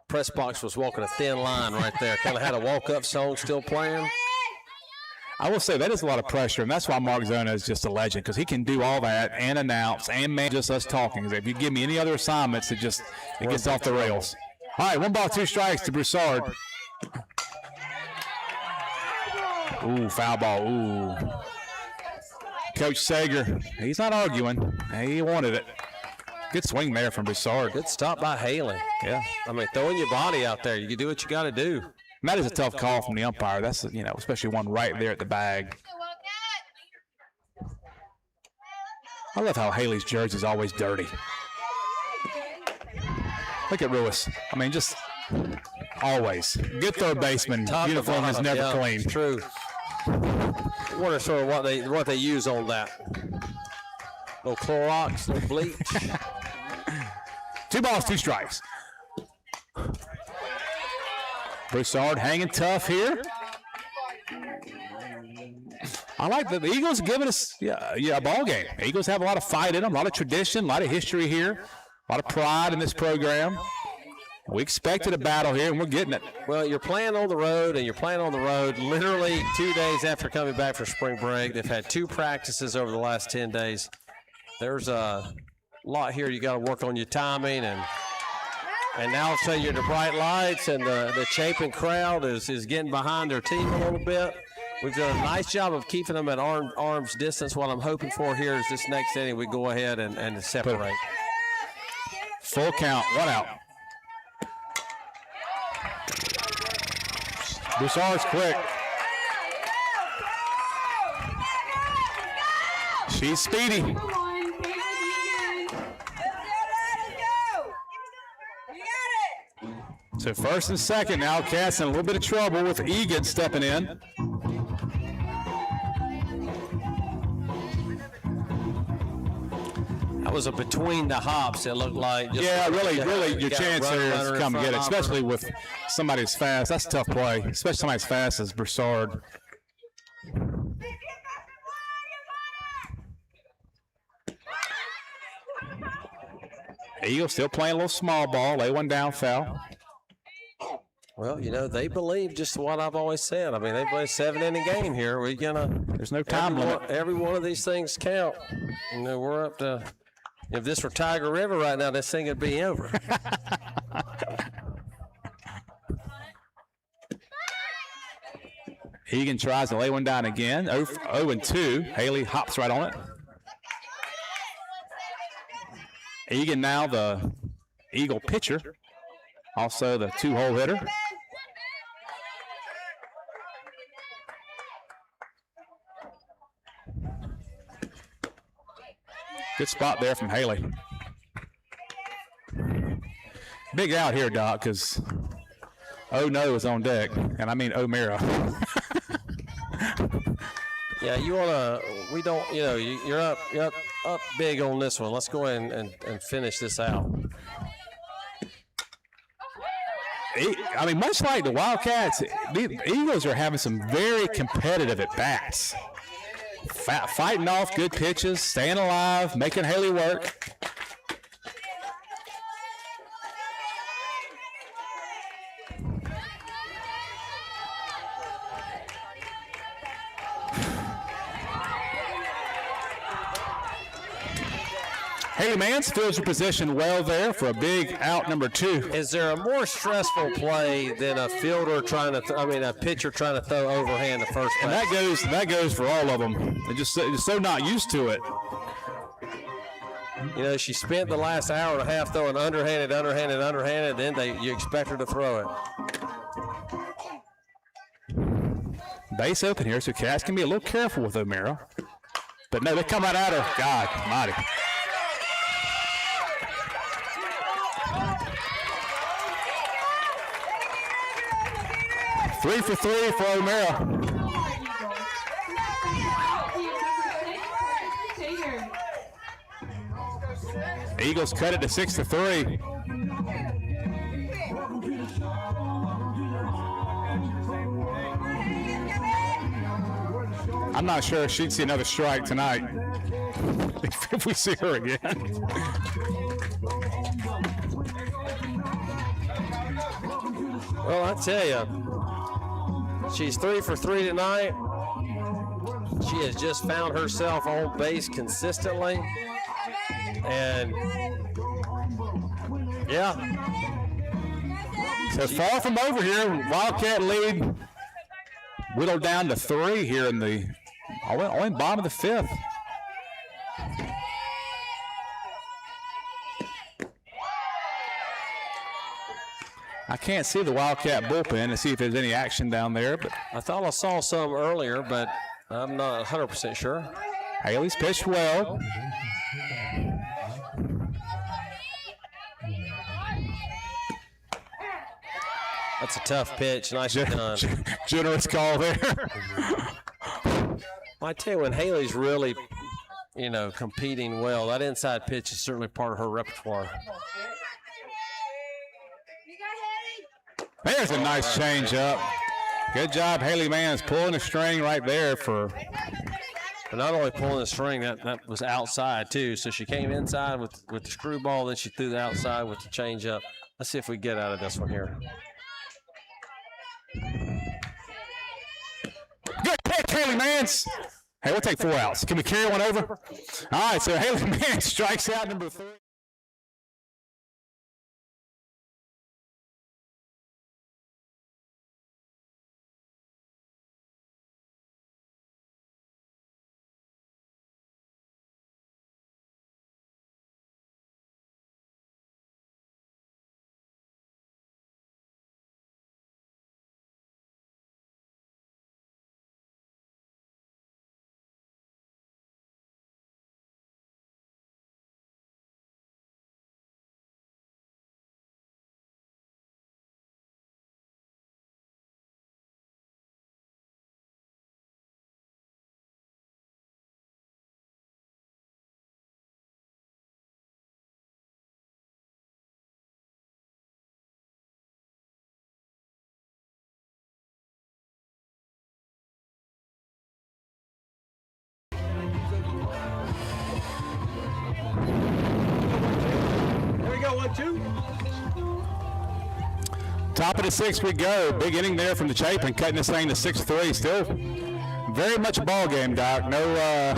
S2: Press box was walking a thin line right there. Kind of had a walk-up song still playing.
S1: I will say that is a lot of pressure, and that's why Mark Zona is just a legend, because he can do all that and announce and manage just us talking. If you give me any other assignments, it gets off the rails. All right, 1 ball, 2 strikes to Broussard. Ooh, foul ball. Ooh. Coach Sager, he's not arguing. He wanted it. Good swing there from Broussard.
S2: Good stop by Haley.
S1: Yeah.
S2: I mean, throwing your body out there, you can do what you got to do.
S1: And that is a tough call from the umpire. That's, especially one right there at the bag. I love how Haley's jersey is always dirty. Look at Ruiz. I mean, just always. Good third baseman. Uniform is never clean.
S2: True. I wonder sort of what they use on that. No Clorox, no bleach.
S1: 2 balls, 2 strikes. Broussard hanging tough here. I like that the Eagles giving us a ball game. The Eagles have a lot of fight in them, a lot of tradition, a lot of history here, a lot of pride in this program. We expected a battle here, and we're getting it.
S2: Well, you're playing on the road, and you're playing on the road literally 2 days after coming back from spring break. They've had 2 practices over the last 10 days. There's a lot here. You got to work on your timing, and now all of a sudden you're in the bright lights, and the Chapin crowd is getting behind their team a little bit. We've done a nice job of keeping them at arm's distance. What I'm hoping for here is this next inning we go ahead and separate.
S1: Full count, 1 out. Broussard's quick. She's speedy. So first and second now, Cass in a little bit of trouble with Egan stepping in.
S2: That was a between the hops, it looked like.
S1: Really, your chance here is to come and get it, especially with somebody as fast. That's a tough play, especially somebody as fast as Broussard. Eagles still playing a little small ball, lay one down, foul.
S2: Well, they believe just what I've always said. I mean, they play a 7-inning game here.
S1: There's no time limit.
S2: Every one of these things count. We're up to. If this were Tiger River right now, this thing would be over.
S1: Egan tries to lay one down again. 0-2. Haley hops right on it. Egan now the Eagle pitcher. Also the 2-hole hitter. Good spot there from Haley. Big out here, Doc, because no is on deck, and I mean O'Mara.
S2: Yeah, you're up big on this one. Let's go ahead and finish this out.
S1: I mean, much like the Wildcats, the Eagles are having some very competitive at-bats. Fighting off good pitches, staying alive, making Haley work. Haley Mansfield's her position well there for a big out number 2.
S2: Is there a more stressful play than a fielder a pitcher trying to throw overhand the first place?
S1: And that goes for all of them. They're just so not used to it.
S2: She spent the last hour and a half throwing underhanded, then you expect her to throw it.
S1: Base open here, so Cass can be a little careful with O'Mara. But no, they come right at her. God almighty. Three for 3 for O'Mara. Eagles cut it to 6-3. I'm not sure if she'd see another strike tonight if we see her again.
S2: Well, I tell you, she's 3 for 3 tonight. She has just found herself on base consistently. And, yeah.
S1: So far from over here, Wildcat lead whittled down to 3 here in the only bottom of the 5th. I can't see the Wildcat bullpen to see if there's any action down there, but
S2: I thought I saw some earlier, but I'm not 100% sure.
S1: Haley's pitched well.
S2: That's a tough pitch. Nicely done.
S1: Generous call there.
S2: I tell you, when Haley's really, competing well, that inside pitch is certainly part of her repertoire.
S1: There's a nice change up. Good job, Haley Mans, pulling the string right there for.
S2: But not only pulling the string, that was outside too. So she came inside with the screwball, then she threw the outside with the change up. Let's see if we get out of this one here.
S1: Good pitch, Haley Mans. Hey, we'll take 4 outs. Can we carry one over? All right, so Haley Mans strikes out number 3. Top of the 6th we go. Big inning there from the Chapin, cutting this thing to 6-3. Still very much a ball game, Doc. No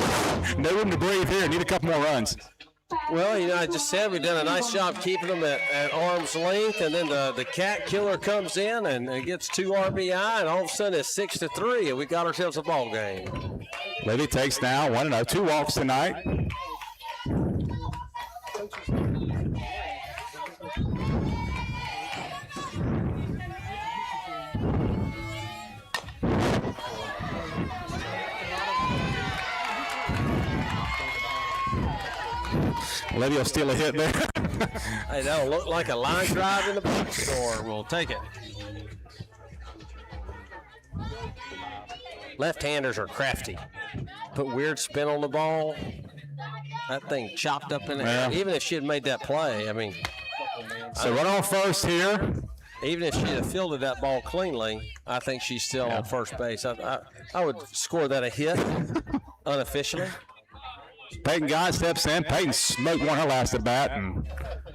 S1: room to breathe here. Need a couple more runs.
S2: Well, I just said we've done a nice job keeping them at arm's length, and then the cat killer comes in and gets 2 RBI, and all of a sudden it's 6-3, and we got ourselves a ball game.
S1: Libby takes now 1-0. 2 walks tonight. Libby will steal a hit there.
S2: Hey, that'll look like a line drive in the box score. We'll take it. Left-handers are crafty. Put weird spin on the ball. That thing chopped up in the air. Even if she had made that play,
S1: So run on first here.
S2: Even if she'd have fielded that ball cleanly, I think she's still on first base. I would score that a hit unofficially.
S1: Peyton Guy steps in. Peyton smoked one her last at bat, and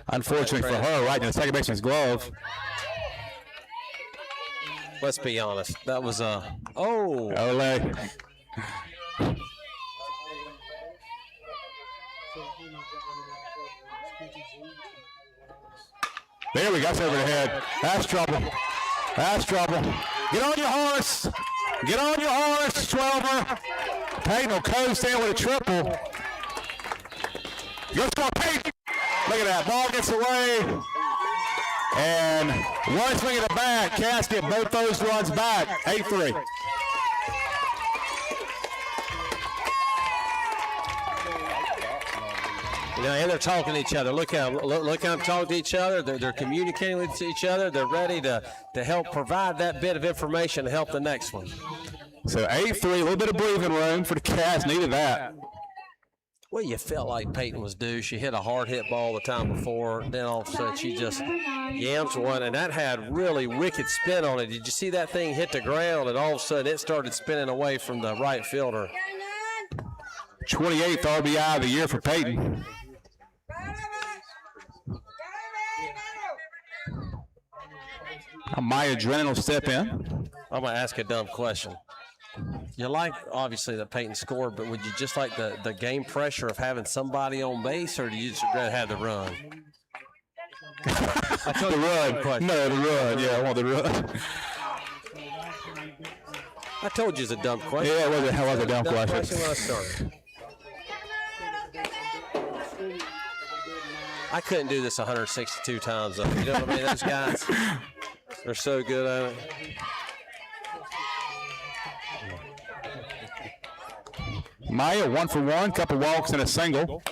S1: unfortunately for her, right in the second baseman's glove.
S2: Let's be honest. That was Ole.
S1: There we go. That's over the head. That's trouble. That's trouble. Get on your horse. Get on your horse, 12er. Peyton will coast in with a triple. Good for Peyton. Look at that. Ball gets away. And one swing at the bat. Cass get both those runs back. 8-3.
S2: And they're talking to each other. Look how them talking to each other. They're communicating with each other. They're ready to help provide that bit of information to help the next one.
S1: So 8-3, a little bit of breathing room for the Cats. Needed that.
S2: Well, you felt like Peyton was due. She hit a hard hit ball the time before. Then all of a sudden she just yams one, and that had really wicked spin on it. Did you see that thing hit the ground, and all of a sudden it started spinning away from the right fielder?
S1: 28th RBI of the year for Peyton. Maya Drennan will step in.
S2: I'm going to ask a dumb question. You like, obviously, that Peyton scored, but would you just like the game pressure of having somebody on base, or do you just rather have the run?
S1: The run. No, the run. Yeah, I want the run.
S2: I told you it's a dumb question.
S1: Yeah, it was a dumb question.
S2: When I started. I couldn't do this 162 times, though. You know what I mean? Those guys, they're so good at it.
S1: Maya 1 for 1, couple walks and a single.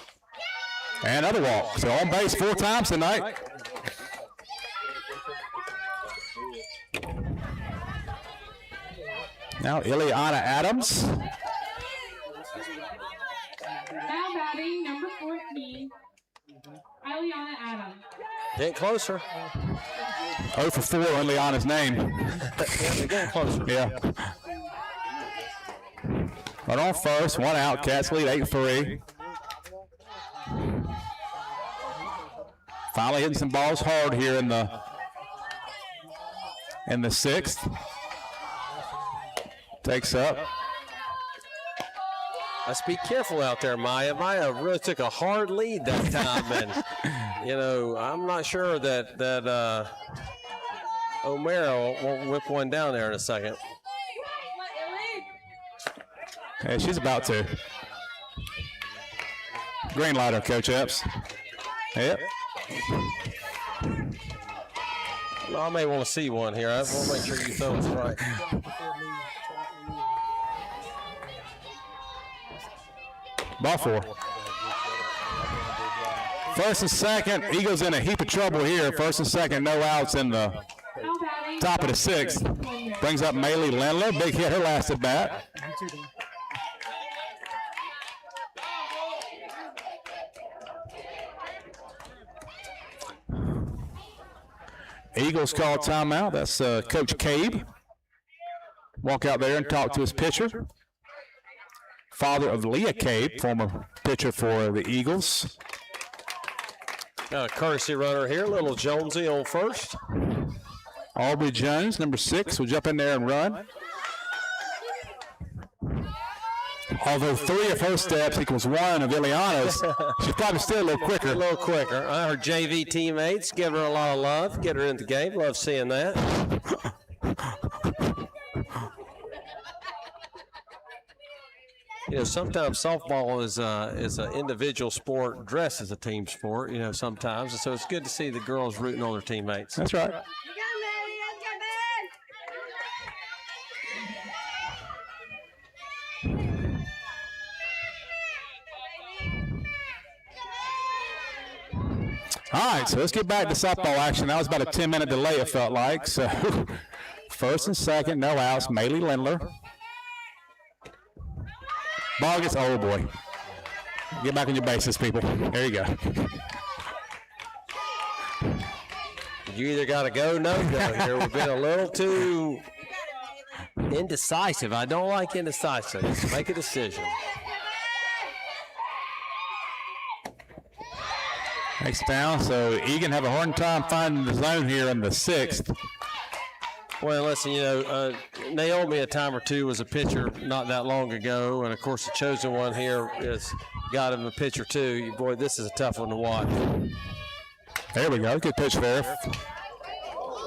S1: And another walk. So on base 4 times tonight. Now Ileana Adams.
S4: Now batting number 14, Ileana Adams.
S2: Getting closer.
S1: 0 for 4 on Ileana's name.
S2: Yeah, they're getting closer.
S1: Yeah. But on first, 1 out. Cats lead 8-3. Finally hitting some balls hard here in the 6th. Takes up.
S2: Let's be careful out there, Maya. Maya really took a hard lead that time, and I'm not sure that O'Mara won't whip one down there in a second.
S1: Hey, she's about to. Green light on Coach Epps. Yep.
S2: Well, I may want to see one here. I want to make sure you throw it right.
S1: Ball 4. First and second. Eagles in a heap of trouble here. First and second, no outs in the top of the 6th. Brings up Maylee Lindler. Big hit her last at bat. Eagles call timeout. That's Coach Cabe. Walk out there and talk to his pitcher. Father of Leah Cabe, former pitcher for the Eagles.
S2: Got a courtesy runner here, little Jonesy on first.
S1: Aubrey Jones, number 6, will jump in there and run. Although 3 of her steps equals 1 of Ileana's, she's probably still a little quicker.
S2: A little quicker. Her JV teammates give her a lot of love, get her in the game. Love seeing that. Sometimes softball is an individual sport dressed as a team sport, sometimes. And so it's good to see the girls rooting on their teammates.
S1: That's right. All right, so let's get back to softball action. That was about a 10-minute delay, it felt like. So first and second, no outs. Maylee Lindler. Ball gets, oh boy. Get back on your bases, people. There you go.
S2: You either got to go, no go here. We've been a little too indecisive. I don't like indecisive. Make a decision.
S1: Next down, so Egan have a hard time finding the zone here in the 6th.
S2: Well, listen, Naomi a time or two was a pitcher not that long ago, and of course the chosen one here is got him a pitcher too. Boy, this is a tough one to watch.
S1: There we go, good pitch there.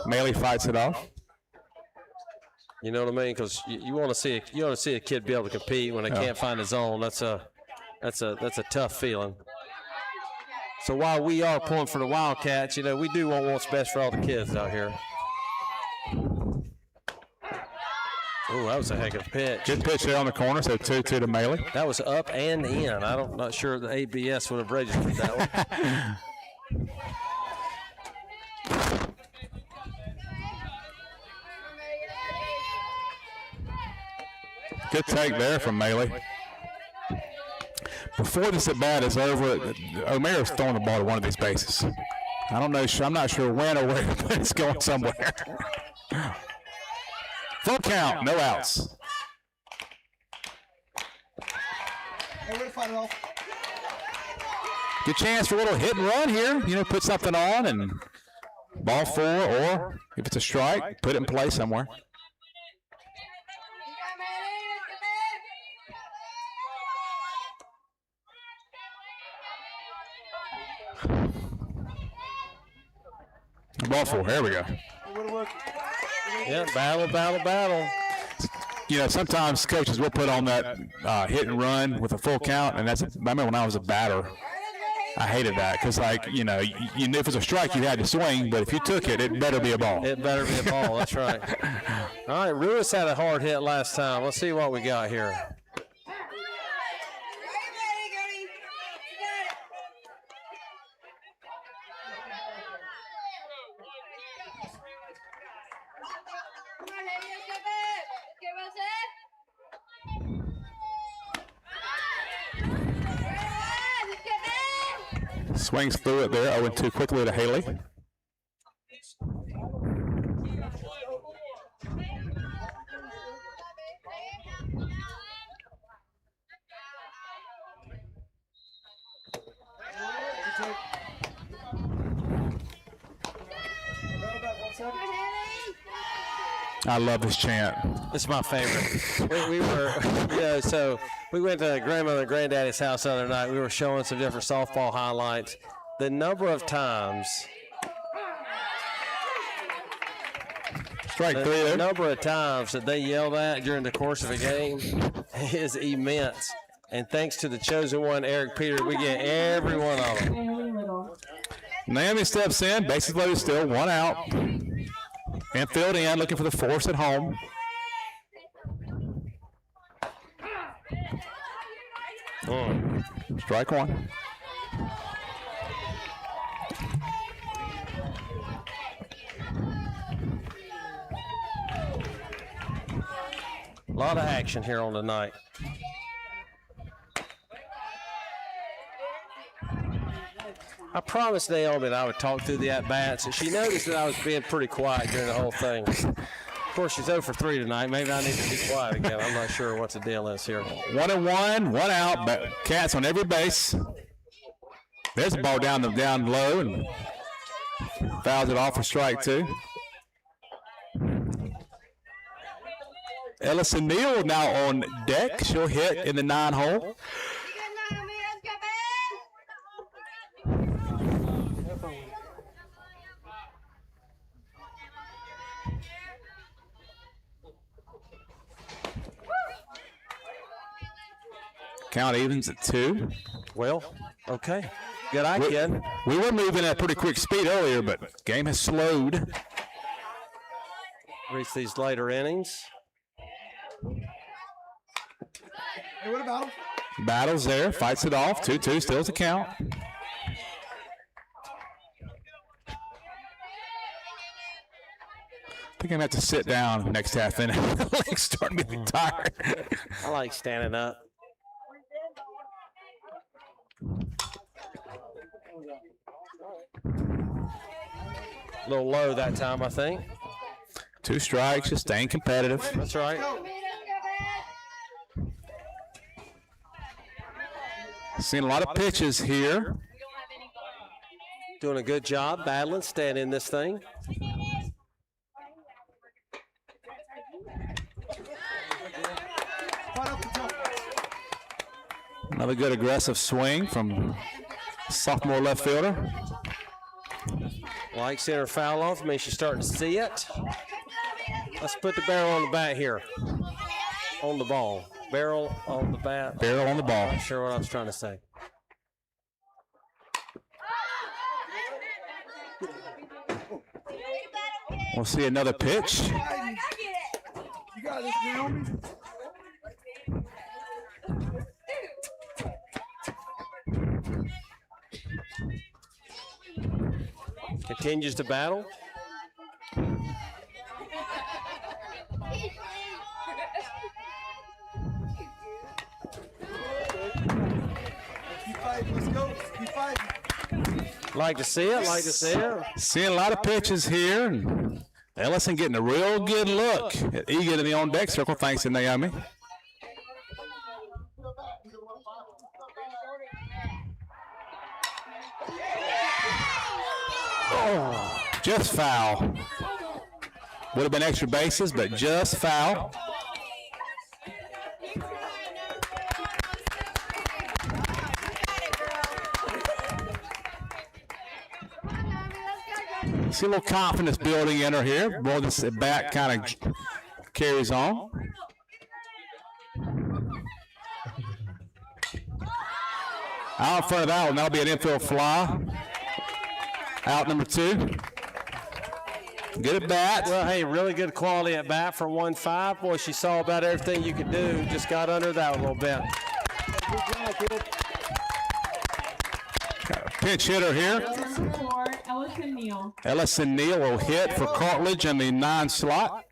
S1: Maley fights it off.
S2: You know what I mean? Because you want to see a kid be able to compete when they can't find his zone. That's a tough feeling. So while we are pulling for the Wildcats, we do want what's best for all the kids out here. Oh, that was a heck of a pitch.
S1: Good pitch there on the corner, so 2-2 to Maley.
S2: That was up and in. I'm not sure the ABS would have registered that one.
S1: Good take there from Maley. Before this at bat is over, O'Mara's throwing the ball to one of these bases. I'm not sure when or where, but it's going somewhere. Full count, no outs. Good chance for a little hit and run here. Put something on and ball 4, or if it's a strike, put it in play somewhere. Ball 4. There we go.
S2: Yeah, battle.
S1: You know, sometimes coaches will put on that hit and run with a full count, and I remember when I was a batter, I hated that because, like, you know, you knew if it was a strike, you had to swing, but if you took it, it better be a ball.
S2: It better be a ball. That's right. All right, Lewis had a hard hit last time. Let's see what we got here.
S1: Swings through it there, 0-2 quickly to Haley. I love this chant.
S2: It's my favorite. we were, you know, so we went to grandmother and granddaddy's house the other night. We were showing some different softball highlights. The number of times,
S1: Strike 3 there.
S2: the number of times that they yell that during the course of a game is immense. And thanks to the chosen one, Eric Peters, we get every one of them.
S1: Naomi steps in, bases loaded still, 1 out. Infield in, looking for the force at home. Strike 1.
S2: A lot of action here on the night. I promised Naomi that I would talk through the at-bats, and she noticed that I was being pretty quiet during the whole thing. Of course, she's 0 for 3 tonight. Maybe I need to be quiet again. I'm not sure what the deal is here.
S1: 1-1, 1 out, but Cats on every base. There's a ball down low and fouls it off for strike 2. Ellison Neal now on deck. She'll hit in the 9-hole. Count evens at 2.
S2: Well, okay. Good eye, kid.
S1: We were moving at pretty quick speed earlier, but game has slowed.
S2: Reach these later innings.
S5: Hey, what about him?
S1: Battles there, fights it off. 2-2 still to count. I think I'm going to have to sit down next half inning. Legs starting to get tired.
S2: I like standing up. A little low that time, I think.
S1: 2 strikes, just staying competitive.
S2: That's right.
S1: Seeing a lot of pitches here.
S2: Doing a good job battling, staying in this thing.
S1: Another good aggressive swing from sophomore left fielder.
S2: Like center foul off. Maybe she's starting to see it. Let's put the barrel on the bat here. On the ball. Barrel on the bat.
S1: Barrel on the ball.
S2: Not sure what I was trying to say.
S1: We'll see another pitch.
S5: You got this, Naomi.
S2: Continues to battle.
S5: Keep fighting. Let's go. Keep fighting.
S2: Like to see it. Like to see it.
S1: Seeing a lot of pitches here. And Ellison getting a real good look at Egan in the on-deck circle, thanks to Naomi. Oh, just foul. Would have been extra bases, but just foul. See a little confidence building in her here. More this back kind of carries on. Out in front of that one, that'll be an infield fly. Out number 2. Good at bat.
S2: Well, hey, really good quality at bat for 1-5. Boy, she saw about everything you could do. Just got under that a little bit.
S1: Pinch hitter here.
S4: Number 4, Ellison Neal.
S1: Ellison Neal will hit for Cartledge in the 9 slot.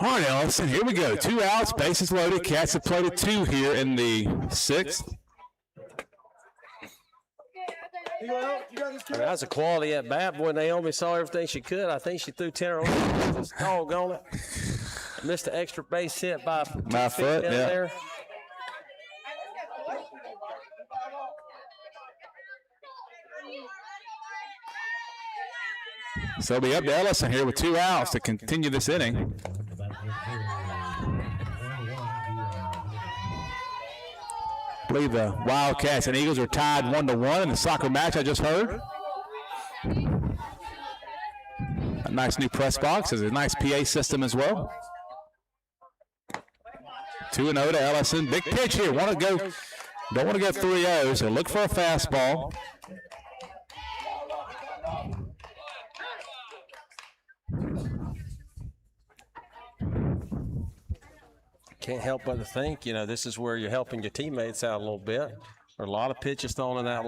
S1: All right, Ellison, here we go. 2 outs, bases loaded. Cats have played a 2 here in the 6th.
S2: That's a quality at bat. Boy, Naomi saw everything she could. I think she threw 10 or 11. Just doggone it. Missed the extra base hit by
S1: foot, yeah.
S2: there.
S1: So it'll be up to Ellison here with 2 outs to continue this inning. I believe the Wildcats and Eagles are tied 1-1 in the soccer match I just heard. A nice new press box. There's a nice PA system as well. 2-0 to Ellison. Big pitch here. Don't want to go 3-0, so look for a fastball.
S2: Can't help but to think, this is where you're helping your teammates out a little bit. There are a lot of pitches thrown in the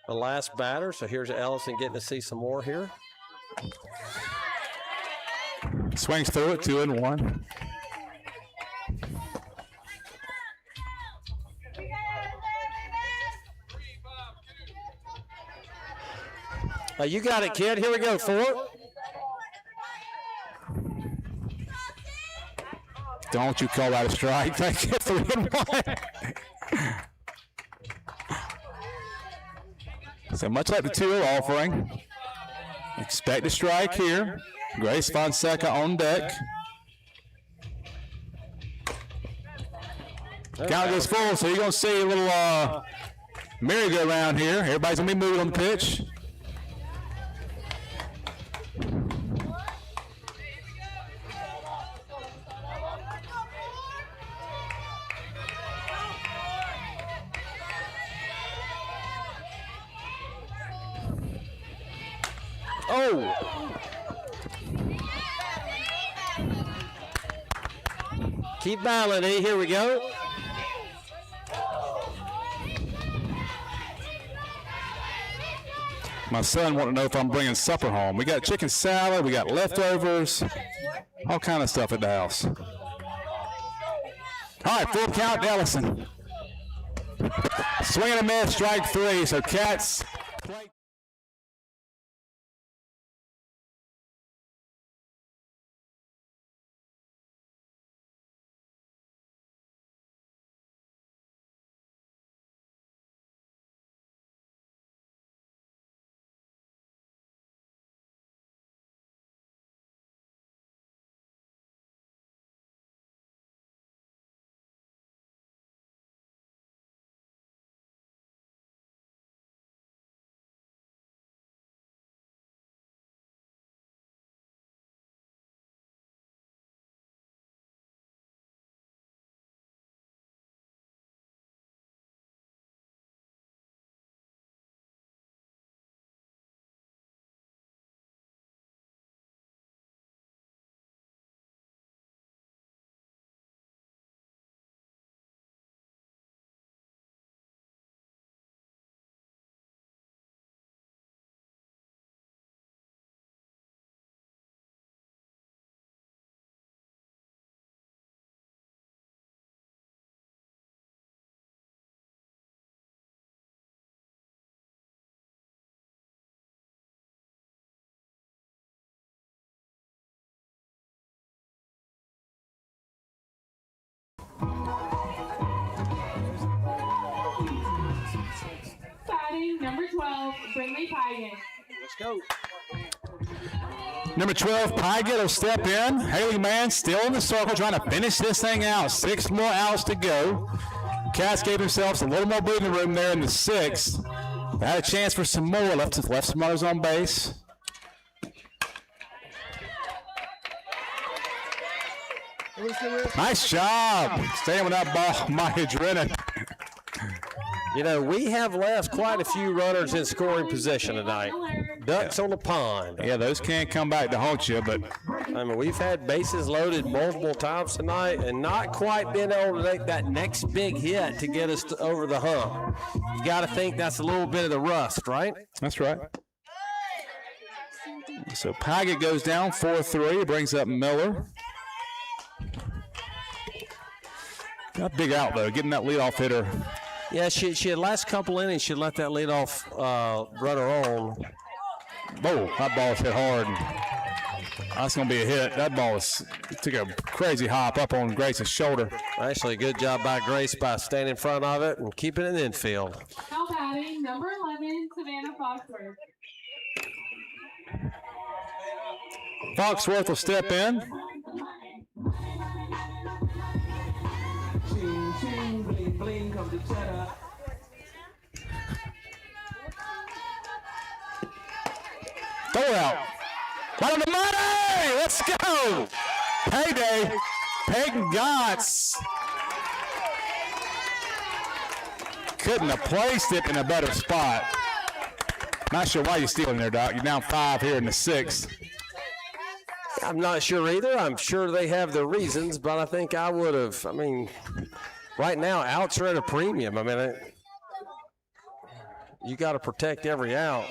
S2: last batter. So here's Ellison getting to see some more here.
S1: Swings through it, 2-1.
S2: You got it, kid. Here we go, 4.
S1: Don't you call that a strike. Thank you, 3-1. So much like the 2 offering, expect a strike here. Grace Fonseca on deck. Count goes full, so you're going to see a little merry-go-round here. Everybody's going to be moving on the pitch.
S2: Oh! Keep battling, E. Here we go.
S1: My son wanted to know if I'm bringing supper home. We got chicken salad, we got leftovers, all kind of stuff at the house. All right, full count to Ellison. Swing and a miss, strike 3. So Cats play.
S4: Batting number 12, Brindley Pygott.
S2: Let's go.
S1: Number 12, Pygott will step in. Haley Mann still in the circle trying to finish this thing out. 6 more outs to go. Cats gave themselves a little more breathing room there in the 6th. They had a chance for some more. Left some runners on base. Nice job staying with that ball, Maya Drennan.
S2: You know, we have left quite a few runners in scoring position tonight. Ducks on the pond.
S1: Yeah, those can't come back to haunt you, but
S2: I mean, we've had bases loaded multiple times tonight and not quite been able to make that next big hit to get us over the hump. You got to think that's a little bit of the rust, right?
S1: that's right. So Paget goes down 4-3, brings up Miller. Got a big out, though, getting that leadoff hitter.
S2: Yeah, she had last couple innings, she let that leadoff runner on.
S1: Oh, that ball's hit hard. That's going to be a hit. That ball took a crazy hop up on Grace's shoulder.
S2: Actually, good job by Grace by standing in front of it and keeping it in infield.
S4: Now batting, number 11, Savannah Foxworth.
S1: Foxworth will step in.
S5: Ching, ching, bling, bling, come to cheddar.
S1: Throw it out. Right on the money! Let's go! Payday. Peyton Gotts. Couldn't have placed it in a better spot. Not sure why you're stealing there, Doc. You're down 5 here in the 6th.
S2: I'm not sure either. I'm sure they have their reasons, but I think I would have. I mean, right now, outs are at a premium. I mean, you got to protect every out.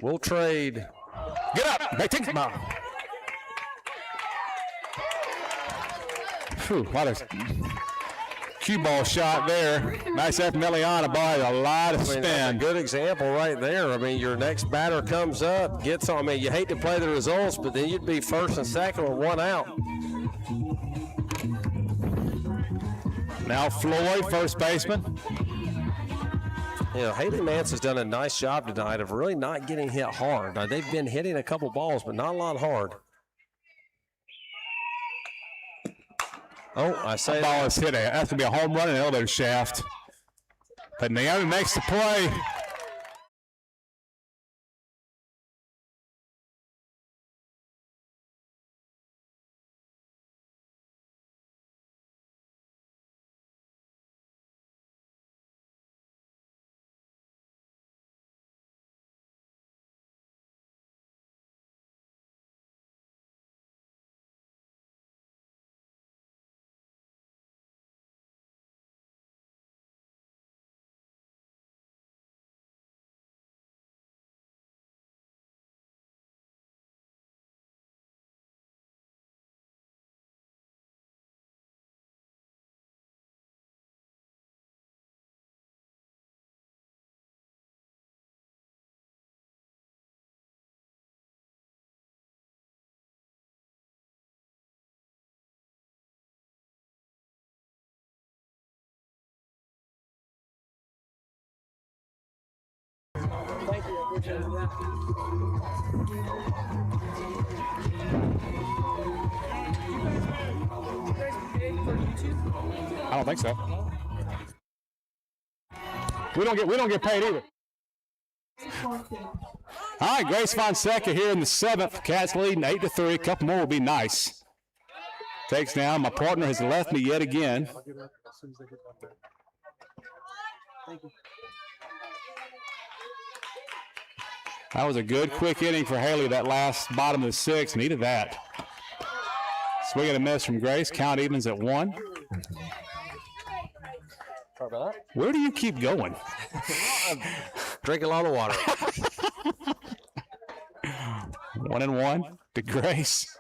S2: We'll trade.
S1: Get up! Hey, take the ball. Whew, what a cue ball shot there. Nice F. Meliana by a lot of
S2: I mean, that's a
S1: spin.
S2: good example right there. I mean, your next batter comes up, gets on. I mean, you hate to play the results, but then you'd be first and second with 1 out.
S1: Now Floyd, first baseman.
S2: You know, Haley Mance has done a nice job tonight of really not getting hit hard. Now, they've been hitting a couple balls, but not a lot hard. Oh, I say
S1: That ball is hit. That's going to be a home run in the elevator shaft. But Naomi makes the play. I don't think so. We don't get paid either. All right, Grace Fonseca here in the 7th. Cats leading 8-3. A couple more will be nice. Takes down. My partner has left me yet again. That was a good quick inning for Haley, that last bottom of the 6th. Needed that. Swing and a miss from Grace. Count evens at 1. Where do you keep going?
S2: drink a lot of water.
S1: 1-1 to Grace.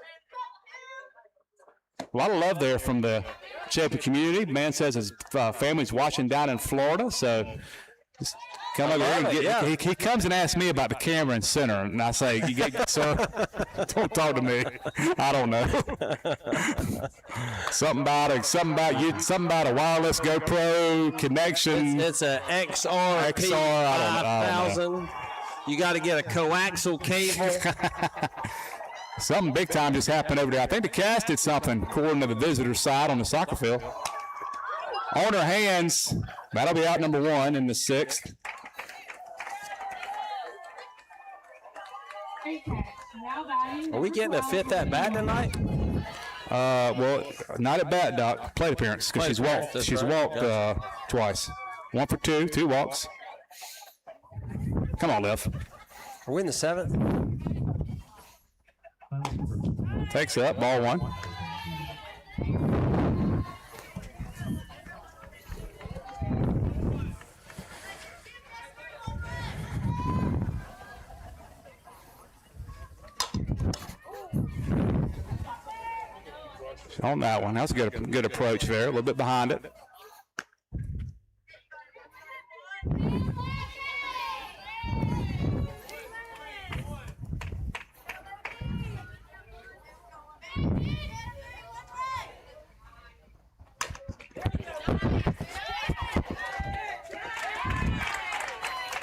S1: A lot of love there from the Chapin community. Man says his family's watching down in Florida, so just come over here and get. He comes and asks me about the Cameron Center, and I say, "Sir, don't talk to me. I don't know. something about a wireless GoPro connection.
S2: It's a XR 5000. You got to get a coaxial cable.
S1: Something big time just happened over there. I think the Cats did something, according to the visitor side on the soccer field. On her hands. That'll be out number 1 in the 6th.
S4: Great catch. Now batting.
S2: Are we getting a 5th at bat tonight?
S1: Well, not at bat, Doc. Plate appearance because she's walked.
S2: That's
S1: She's
S2: right.
S1: walked twice. 1 for 2, 2 walks. Come on, Liv.
S2: Are we in the 7th?
S1: Takes up, ball 1. On that one, that's a good approach there. A little bit behind it.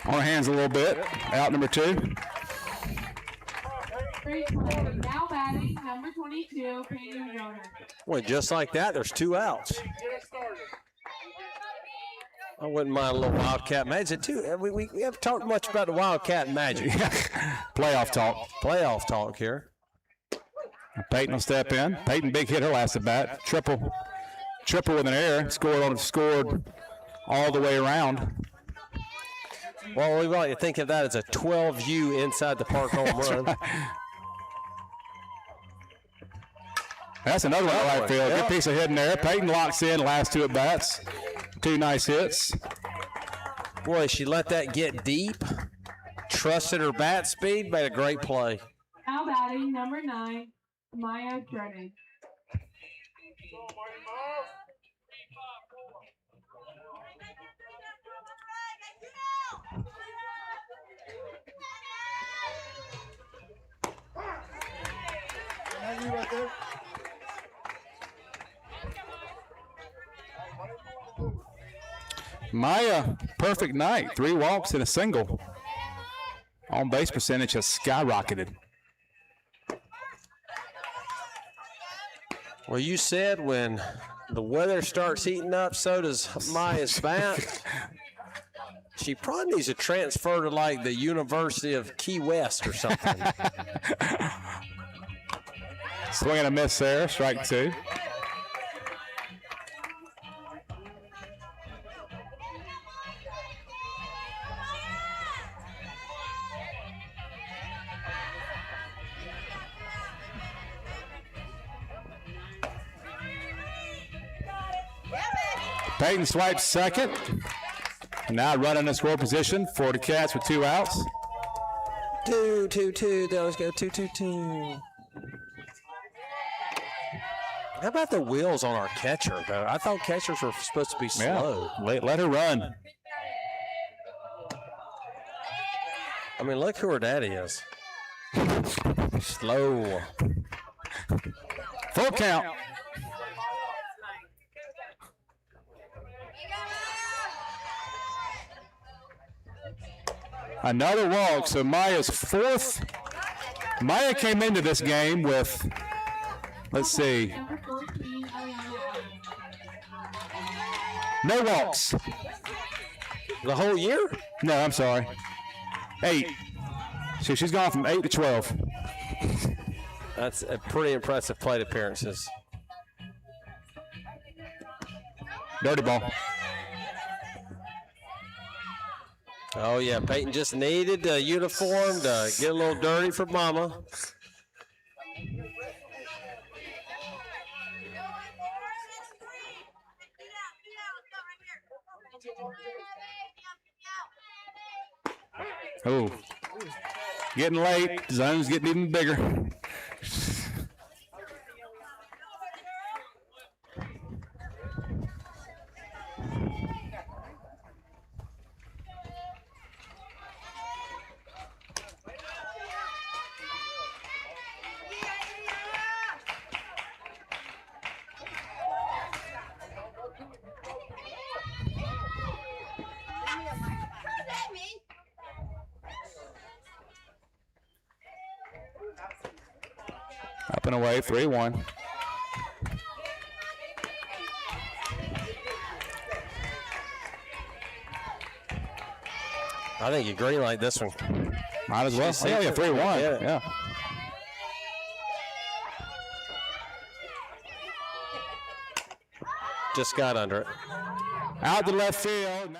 S1: On her hands a little bit. Out number 2.
S4: Great play. Now batting. Number 22, Peyton Joner.
S2: Well, just like that, there's 2 outs. I wouldn't mind a little Wildcat magic, too. We haven't talked much about the Wildcat magic.
S1: Playoff talk.
S2: Playoff talk here.
S1: Peyton will step in. Peyton, big hit her last at bat. Triple with an error. Scored all the way around.
S2: Well, we like to think of that as a 12U inside the park home run.
S1: That's another one I right field. Good piece of hitting there. Peyton locks in last 2 at bats. 2 nice hits.
S2: Boy, she let that get deep. Trusted her bat speed. Made a great play.
S4: Now batting. Number 9, Maya Drennan.
S5: Right there.
S1: Maya, perfect night. 3 walks and a single. On base percentage has skyrocketed.
S2: Well, you said when the weather starts heating up, so does Maya's bat. She probably needs to transfer to like the University of Key West or something.
S1: Swing and a miss there. Strike 2. Peyton swipes second. Now running in score position for the Cats with 2 outs.
S2: 2-2-2. Let's go 2-2-2. How about the wheels on our catcher, though? I thought catchers were supposed to be slow.
S1: Yeah. Let her run.
S2: I mean, look who her daddy is. Slow.
S1: Full count. Another walk, so Maya's 4th. Maya came into this game with, let's see,
S4: Number 14, Eliana.
S1: no walks.
S2: The whole year?
S1: No, I'm sorry. 8. So she's gone from 8 to 12.
S2: That's a pretty impressive plate appearances.
S1: Dirty ball.
S2: Oh, yeah, Peyton just needed a uniform to get a little dirty for Mama.
S1: Oh, getting late. Zone's getting even bigger. Up and away, 3-1.
S2: I think you green light this one.
S1: Might as well. Oh, yeah, 3-1. Yeah.
S2: Just got under it.
S1: Out to left field.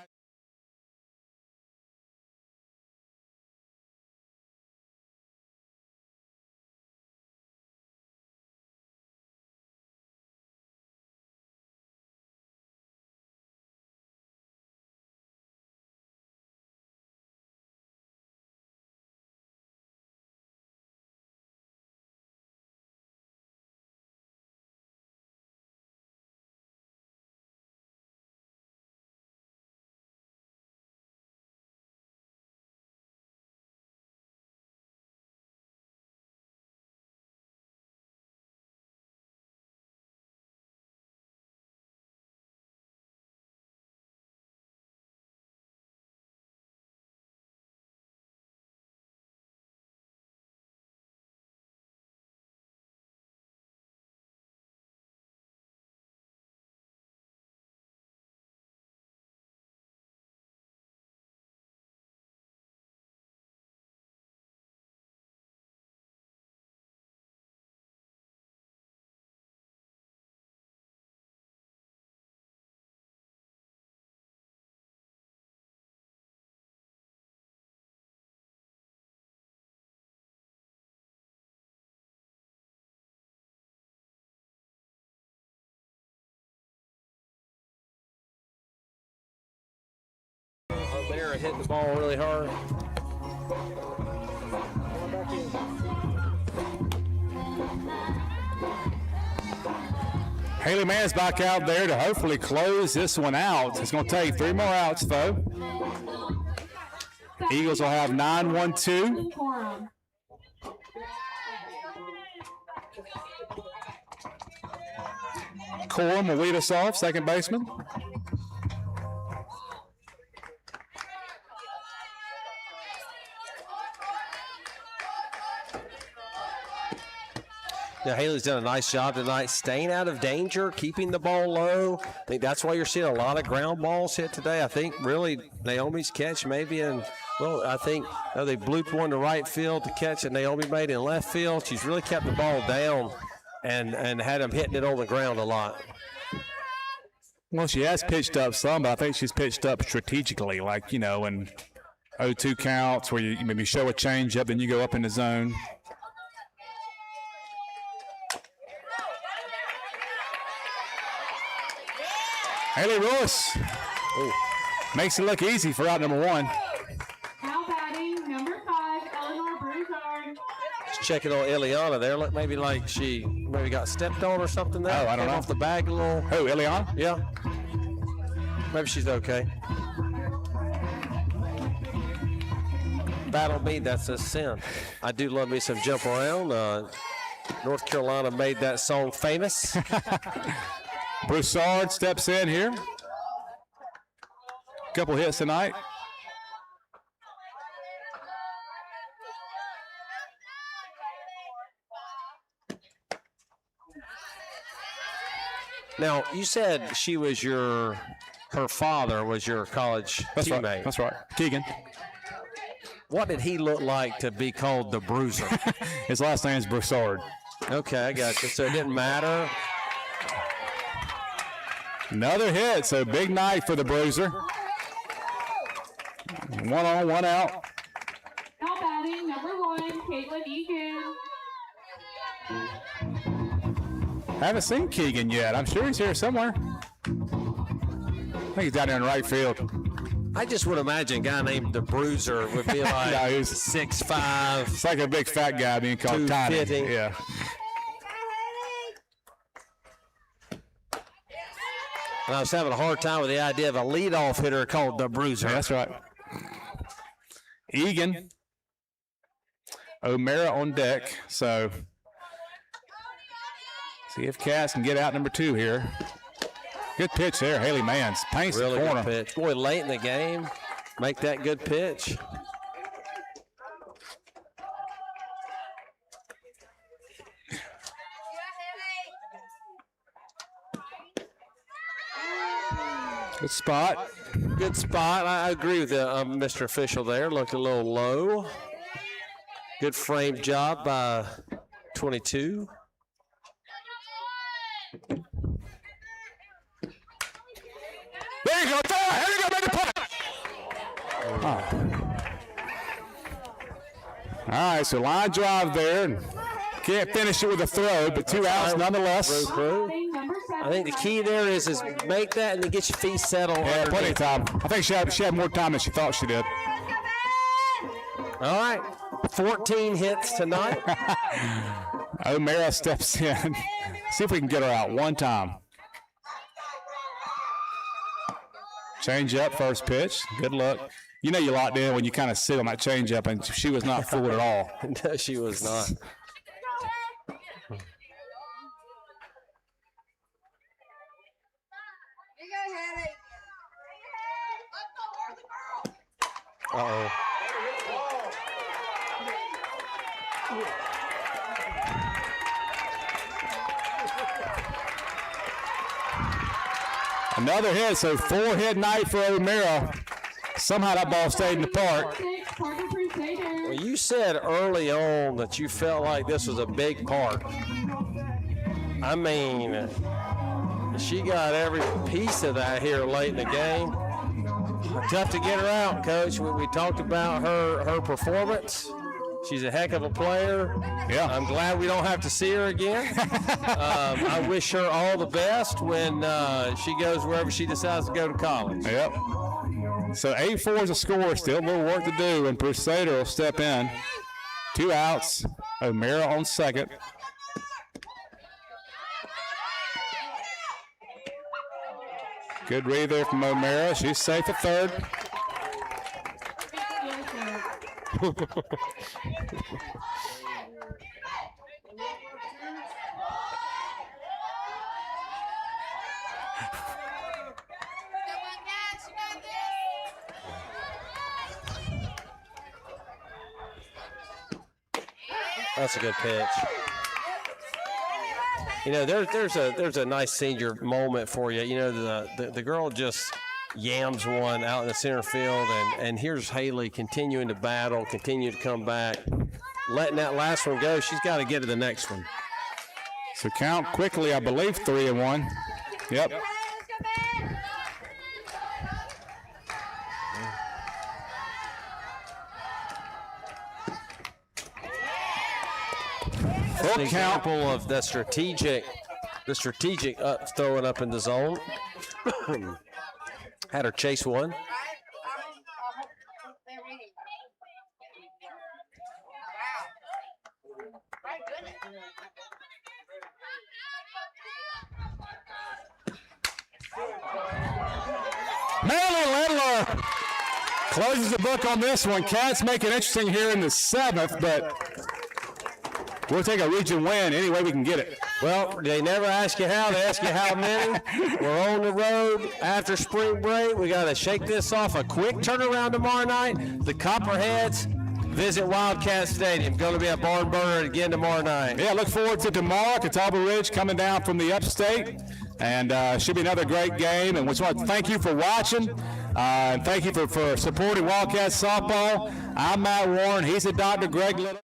S2: O'Mara hit the ball really hard.
S1: Haley Mann's back out there to hopefully close this one out. It's going to take 3 more outs, though. Eagles will have 9-1-2. Corum will lead us off, second baseman.
S2: Now, Haley's done a nice job tonight staying out of danger, keeping the ball low. I think that's why you're seeing a lot of ground balls hit today. I think really Naomi's catch maybe I think they blooped one to right field to catch that Naomi made in left field. She's really kept the ball down and had them hitting it on the ground a lot.
S1: Well, she has pitched up some, but I think she's pitched up strategically, like, in 0-2 counts where you maybe show a changeup and you go up in the zone. Haley Lewis makes it look easy for out number 1.
S4: Now batting, number 5, Eleanor Broussard.
S2: Just checking on Eliana there. Look, maybe like she got stepped on or something there.
S1: Oh, I don't know.
S2: Off the bag a little.
S1: Who, Eliana?
S2: Yeah. Maybe she's okay. Battle me, that's a sin. I do love me some jump around. North Carolina made that song famous.
S1: Broussard steps in here. Couple hits tonight.
S2: Now, you said she was her father was your college teammate.
S1: Right. That's right. Keegan.
S2: What did he look like to be called the Bruiser?
S1: His last name is Broussard.
S2: Okay, I got you. So it didn't matter.
S1: Another hit, so big night for the Bruiser. 1 on, 1 out.
S4: Now batting, number 1, Caitlin Egan.
S1: Haven't seen Keegan yet. I'm sure he's here somewhere. I think he's down there in right field.
S2: I just would imagine a guy named the Bruiser would be like
S1: No, he's
S2: 6'5".
S1: It's like a big fat guy being called tiny.
S2: 250.
S1: Yeah.
S2: And I was having a hard time with the idea of a leadoff hitter called the Bruiser.
S1: Yeah, that's right. Egan. O'Mara on deck. So see if Cass can get out number 2 here. Good pitch there, Haley Mann's. Paints
S2: Really
S1: the corner.
S2: good pitch. Boy, late in the game, make that good pitch.
S1: Good spot.
S2: Good spot. I agree with Mr. Official there. Looked a little low. Good frame job by 22.
S1: There you go. There you go. Make the punt. Oh. All right, so line drive there. And can't finish it with a throw, but 2 outs nonetheless.
S2: I think the key there is make that and then get your feet settled.
S1: Yeah, plenty of time. I think she had more time than she thought she did.
S2: All right, 14 hits tonight.
S1: O'Mara steps in. See if we can get her out one time. Change up, first pitch. Good luck. You know you locked in when you kind of sit on that change up, and she was not fooled at all.
S2: No, she was not. Uh-oh.
S1: Another hit, so 4-hit night for O'Mara. Somehow that ball stayed in the park.
S2: Well, you said early on that you felt like this was a big part. I mean, she got every piece of that here late in the game. Tough to get her out, Coach. We talked about her performance. She's a heck of a player.
S1: Yeah.
S2: I'm glad we don't have to see her again. I wish her all the best when she goes wherever she decides to go to college.
S1: Yep. So 8-4 is a score. Still a little work to do, and Crusader will step in. 2 outs. O'Mara on second. Good read there from O'Mara. She's safe at third.
S2: That's a good pitch. You know, there's a nice senior moment for you. You know, the girl just yams one out in the center field, and here's Haley continuing to battle, continue to come back, letting that last one go. She's got to get to the next one.
S1: So count quickly, I believe 3-1. Yep.
S2: That's an example of the strategic throwing up in the zone. Had her chase one.
S1: Marilyn Ledler closes the book on this one. Cats make it interesting here in the 7th, but we'll take a region win any way we can get it.
S2: Well, they never ask you how, they ask you how many. We're on the road after spring break. We got to shake this off. A quick turnaround tomorrow night. The Copperheads visit Wildcat Stadium. Going to be a barn burner again tomorrow night.
S1: Yeah, look forward to tomorrow. Catawba Ridge coming down from the upstate. And should be another great game. And we just want to thank you for watching. And thank you for supporting Wildcat softball. I'm Matt Warren. He's a Dr. Greg Little.